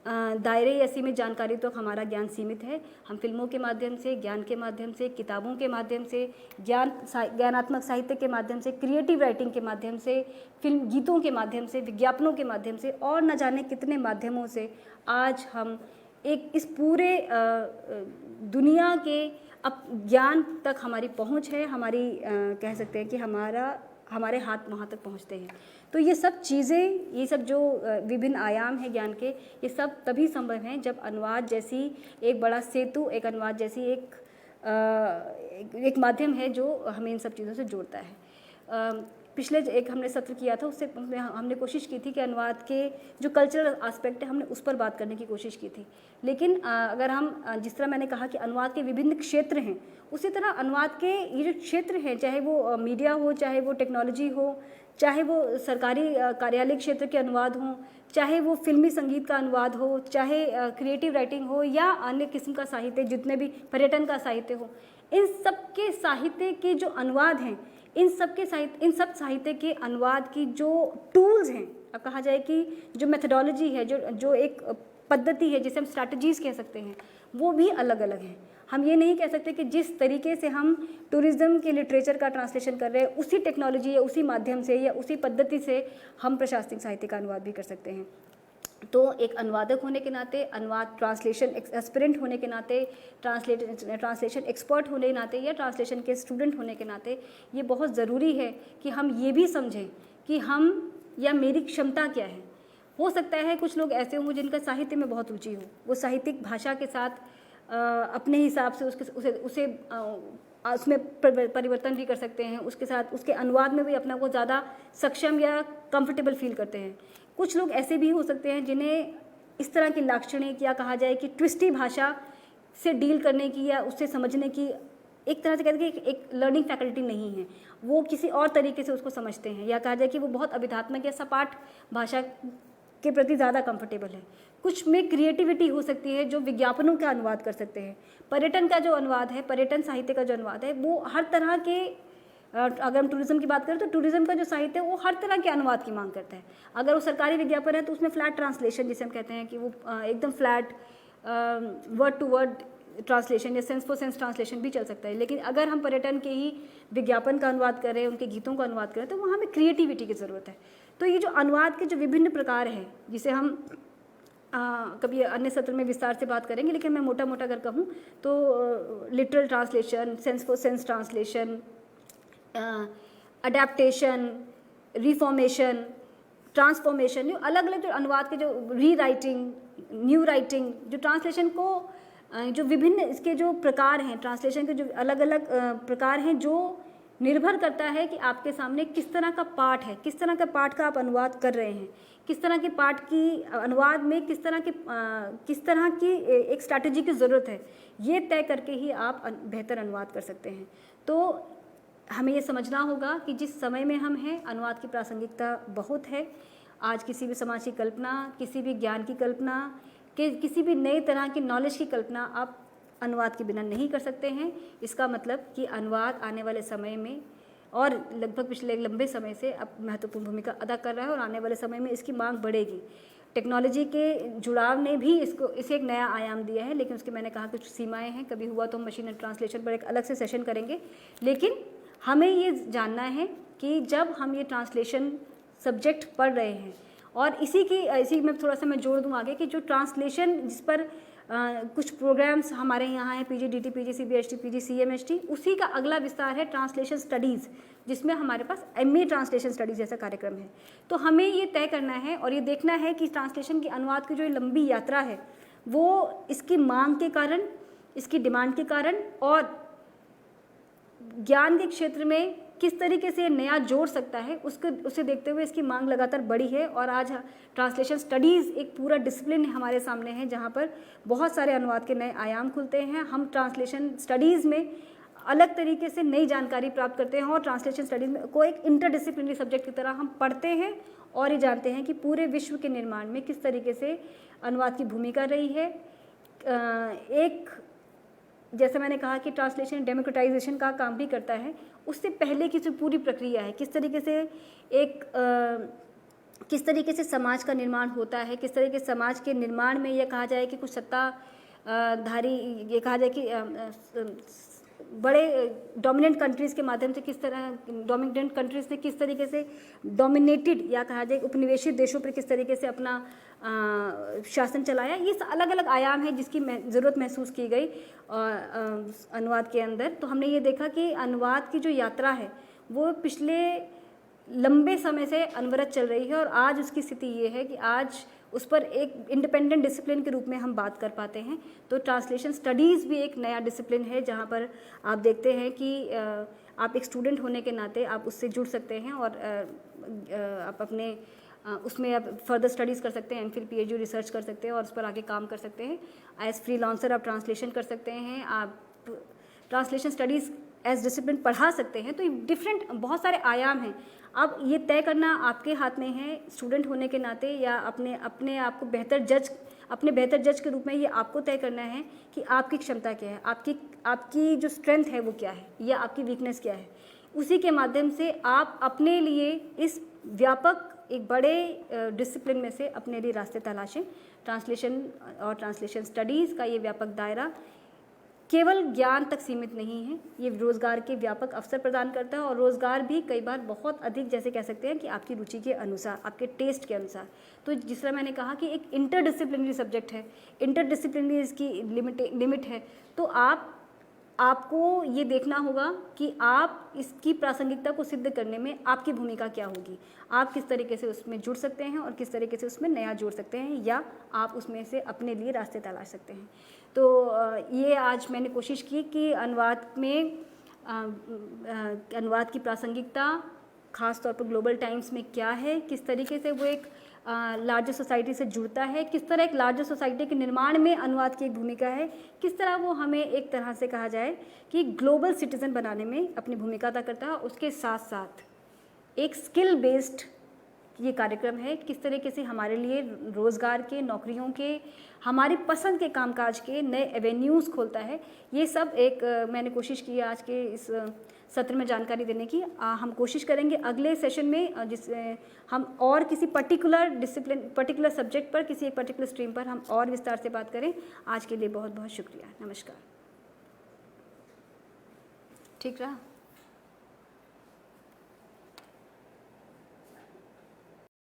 दायरे या सीमित जानकारी तक हमारा ज्ञान सीमित है। हम फिल्मों के माध्यम से, ज्ञान के माध्यम से, किताबों के माध्यम से, ज्ञानात्मक साहित्य के माध्यम से, क्रिएटिव राइटिंग के माध्यम से, फिल्म गीतों के माध्यम से, विज्ञापनों के माध्यम से और न जाने कितने माध्यमों से आज हम एक इस पूरे दुनिया के अब ज्ञान तक हमारी पहुंच है, हमारी कह सकते हैं कि हमारे हाथ वहाँ तक पहुँचते हैं। तो ये सब चीज़ें, ये सब जो विभिन्न आयाम हैं ज्ञान के, ये सब तभी संभव हैं जब अनुवाद जैसी एक बड़ा सेतु, एक अनुवाद जैसी एक माध्यम है जो हमें इन सब चीज़ों से जोड़ता है। पिछले एक हमने सत्र किया था उससे हमने कोशिश की थी कि अनुवाद के जो कल्चरल एस्पेक्ट है हमने उस पर बात करने की कोशिश की थी। लेकिन अगर हम जिस तरह मैंने कहा कि अनुवाद के विभिन्न क्षेत्र हैं, उसी तरह अनुवाद के ये जो क्षेत्र हैं, चाहे वो मीडिया हो, चाहे वो टेक्नोलॉजी हो, चाहे वो सरकारी कार्यालय क्षेत्र के अनुवाद हों, चाहे वो फिल्मी संगीत का अनुवाद हो, चाहे क्रिएटिव राइटिंग हो या अन्य किस्म का साहित्य, जितने भी पर्यटन का साहित्य हो, इन सब के साहित्य के जो अनुवाद हैं, इन सब साहित्य के अनुवाद की जो टूल्स हैं, अब कहा जाए कि जो मेथडोलॉजी है, जो एक पद्धति है जिसे हम स्ट्रैटेजीज़ कह सकते हैं, वो भी अलग अलग हैं। हम ये नहीं कह सकते कि जिस तरीके से हम टूरिज़्म के लिटरेचर का ट्रांसलेशन कर रहे हैं उसी टेक्नोलॉजी या उसी माध्यम से या उसी पद्धति से हम प्रशासनिक साहित्य का अनुवाद भी कर सकते हैं। तो एक अनुवादक होने के नाते, अनुवाद ट्रांसलेशन एस्पिरेंट होने के नाते, ट्रांसलेशन एक्सपर्ट होने के नाते या ट्रांसलेशन के स्टूडेंट होने के नाते ये बहुत ज़रूरी है कि हम ये भी समझें कि हम या मेरी क्षमता क्या है। हो सकता है कुछ लोग ऐसे हों जिनका साहित्य में बहुत रुचि हो, वो साहित्यिक भाषा के साथ अपने हिसाब से उसमें परिवर्तन भी कर सकते हैं, उसके साथ उसके अनुवाद में भी अपना को ज़्यादा सक्षम या कंफर्टेबल फील करते हैं। कुछ लोग ऐसे भी हो सकते हैं जिन्हें इस तरह की लाक्षणिक या कहा जाए कि ट्विस्टी भाषा से डील करने की या उससे समझने की एक तरह से कहते हैं कि एक लर्निंग फैकल्टी नहीं है, वो किसी और तरीके से उसको समझते हैं, या कहा जाए कि वो बहुत अभिधात्मक या सपाट भाषा के प्रति ज़्यादा कंफर्टेबल है। कुछ में क्रिएटिविटी हो सकती है जो विज्ञापनों का अनुवाद कर सकते हैं। पर्यटन का जो अनुवाद है, पर्यटन साहित्य का जो अनुवाद है, वो हर तरह के, अगर हम टूरिज़्म की बात करें तो टूरिज़्म का जो साहित्य है वो हर तरह के अनुवाद की मांग करता है। अगर वो सरकारी विज्ञापन है तो उसमें फ्लैट ट्रांसलेशन जिसे हम कहते हैं कि वो एकदम flat word to word translation या सेंस फॉर सेंस ट्रांसलेशन भी चल सकता है। लेकिन अगर हम पर्यटन के ही विज्ञापन का अनुवाद करें, उनके गीतों का अनुवाद करें, तो वहाँ हमें क्रिएटिविटी की ज़रूरत है। तो ये जो अनुवाद के जो विभिन्न प्रकार हैं, जिसे हम कभी अन्य सत्र में विस्तार से बात करेंगे, लेकिन मैं मोटा मोटा अगर कहूँ तो literal translation, sense for sense translation, adaptation, reformation, transformation, अलग अलग जो अनुवाद के जो री राइटिंग, न्यू राइटिंग, जो ट्रांसलेशन को जो विभिन्न इसके जो प्रकार हैं, ट्रांसलेशन के जो अलग अलग प्रकार हैं, जो निर्भर करता है कि आपके सामने किस तरह का पाठ है, किस तरह का पाठ का आप अनुवाद कर रहे हैं, किस तरह के पाठ की अनुवाद में किस तरह की एक स्ट्रैटेजी की ज़रूरत है, ये तय करके ही आप बेहतर अनुवाद कर सकते हैं। तो हमें ये समझना होगा कि जिस समय में हम हैं, अनुवाद की प्रासंगिकता बहुत है। आज किसी भी समाज की कल्पना, किसी भी ज्ञान की कल्पना, किसी भी नई तरह की नॉलेज की कल्पना आप अनुवाद के बिना नहीं कर सकते हैं। इसका मतलब कि अनुवाद आने वाले समय में और लगभग पिछले लंबे समय से अब महत्वपूर्ण भूमिका अदा कर रहा है और आने वाले समय में इसकी मांग बढ़ेगी। टेक्नोलॉजी के जुड़ाव ने भी इसे एक नया आयाम दिया है, लेकिन उसकी मैंने कहा कुछ सीमाएं हैं। कभी हुआ तो हम मशीन ट्रांसलेशन पर एक अलग से सेशन करेंगे, लेकिन हमें ये जानना है कि जब हम ये ट्रांसलेशन सब्जेक्ट पढ़ रहे हैं, और इसी में थोड़ा सा मैं जोड़ दूँ आगे कि जो ट्रांसलेशन जिस पर कुछ प्रोग्राम्स हमारे यहाँ हैं, PGDT, PGC, BHT, PG, CMHT, उसी का अगला विस्तार है ट्रांसलेशन स्टडीज़, जिसमें हमारे पास MA ट्रांसलेशन स्टडीज़ जैसा कार्यक्रम है। तो हमें ये तय करना है और ये देखना है कि ट्रांसलेशन के अनुवाद की जो लंबी यात्रा है वो इसकी मांग के कारण, इसकी डिमांड के कारण और ज्ञान के क्षेत्र में किस तरीके से नया जोड़ सकता है, उसे देखते हुए इसकी मांग लगातार बढ़ी है। और आज ट्रांसलेशन स्टडीज़ एक पूरा डिसिप्लिन हमारे सामने है, जहाँ पर बहुत सारे अनुवाद के नए आयाम खुलते हैं। हम ट्रांसलेशन स्टडीज़ में अलग तरीके से नई जानकारी प्राप्त करते हैं और ट्रांसलेशन स्टडीज़ में को एक इंटरडिसिप्लिनरी सब्जेक्ट की तरह हम पढ़ते हैं और ये जानते हैं कि पूरे विश्व के निर्माण में किस तरीके से अनुवाद की भूमिका रही है। एक जैसे मैंने कहा कि ट्रांसलेशन डेमोक्रेटाइजेशन का काम भी करता है, उससे पहले की जो पूरी प्रक्रिया है, किस तरीके से समाज का निर्माण होता है, किस तरीके से समाज के निर्माण में यह कहा जाए कि कुछ सत्ताधारी, ये कहा जाए कि बड़े डोमिनेंट कंट्रीज़ के माध्यम से डोमिनेंट कंट्रीज़ ने किस तरीके से डोमिनेटेड या कहा जाए उपनिवेशित देशों पर किस तरीके से अपना शासन चलाया, ये अलग अलग आयाम है जिसकी ज़रूरत महसूस की गई अनुवाद के अंदर। तो हमने ये देखा कि अनुवाद की जो यात्रा है वो पिछले लंबे समय से अनवरत चल रही है और आज उसकी स्थिति ये है कि आज उस पर एक इंडिपेंडेंट डिसिप्लिन के रूप में हम बात कर पाते हैं। तो ट्रांसलेशन स्टडीज़ भी एक नया डिसिप्लिन है, जहाँ पर आप देखते हैं कि आप एक स्टूडेंट होने के नाते आप उससे जुड़ सकते हैं और आप अपने उसमें आप फर्दर स्टडीज़ कर सकते हैं, MPhil PhD रिसर्च कर सकते हैं और उस पर आगे काम कर सकते हैं। एज फ्रीलांसर आप ट्रांसलेशन कर सकते हैं, आप ट्रांसलेशन स्टडीज़ एज डिसिप्लिन पढ़ा सकते हैं। तो ये डिफरेंट बहुत सारे आयाम हैं। अब ये तय करना आपके हाथ में है स्टूडेंट होने के नाते, या अपने आप को बेहतर जज के रूप में ये आपको तय करना है कि आपकी क्षमता क्या है, आपकी जो स्ट्रेंथ है वो क्या है या आपकी वीकनेस क्या है। उसी के माध्यम से आप अपने लिए इस व्यापक एक बड़े डिसिप्लिन में से अपने लिए रास्ते तलाशें। ट्रांसलेशन और ट्रांसलेशन स्टडीज़ का ये व्यापक दायरा केवल ज्ञान तक सीमित नहीं है, ये रोज़गार के व्यापक अवसर प्रदान करता है और रोज़गार भी कई बार बहुत अधिक, जैसे कह सकते हैं कि आपकी रुचि के अनुसार, आपके टेस्ट के अनुसार। तो जिस तरह मैंने कहा कि एक इंटरडिसिप्लिनरी सब्जेक्ट है, इंटरडिसिप्लिनरी इसकी लिमिट है, तो आपको ये देखना होगा कि आप इसकी प्रासंगिकता को सिद्ध करने में आपकी भूमिका क्या होगी, आप किस तरीके से उसमें जुड़ सकते हैं और किस तरीके से उसमें नया जोड़ सकते हैं, या आप उसमें से अपने लिए रास्ते तलाश सकते हैं। तो ये आज मैंने कोशिश की कि अनुवाद में अनुवाद की प्रासंगिकता ख़ास तौर पर ग्लोबल टाइम्स में क्या है, किस तरीके से वो एक लार्जर सोसाइटी से जुड़ता है, किस तरह एक लार्जर सोसाइटी के निर्माण में अनुवाद की एक भूमिका है, किस तरह वो हमें एक तरह से कहा जाए कि ग्लोबल सिटीज़न बनाने में अपनी भूमिका अदा करता है। उसके साथ साथ एक स्किल बेस्ड ये कार्यक्रम है, किस तरीके से हमारे लिए रोज़गार के, नौकरियों के, हमारी पसंद के कामकाज के नए एवेन्यूज़ खोलता है। ये सब एक मैंने कोशिश की आज के इस सत्र में जानकारी देने की। हम कोशिश करेंगे अगले सेशन में जिससे हम और किसी पर्टिकुलर डिसिप्लिन, पर्टिकुलर सब्जेक्ट पर, किसी एक पर्टिकुलर स्ट्रीम पर हम और विस्तार से बात करें। आज के लिए बहुत बहुत शुक्रिया। नमस्कार। ठीक रहा।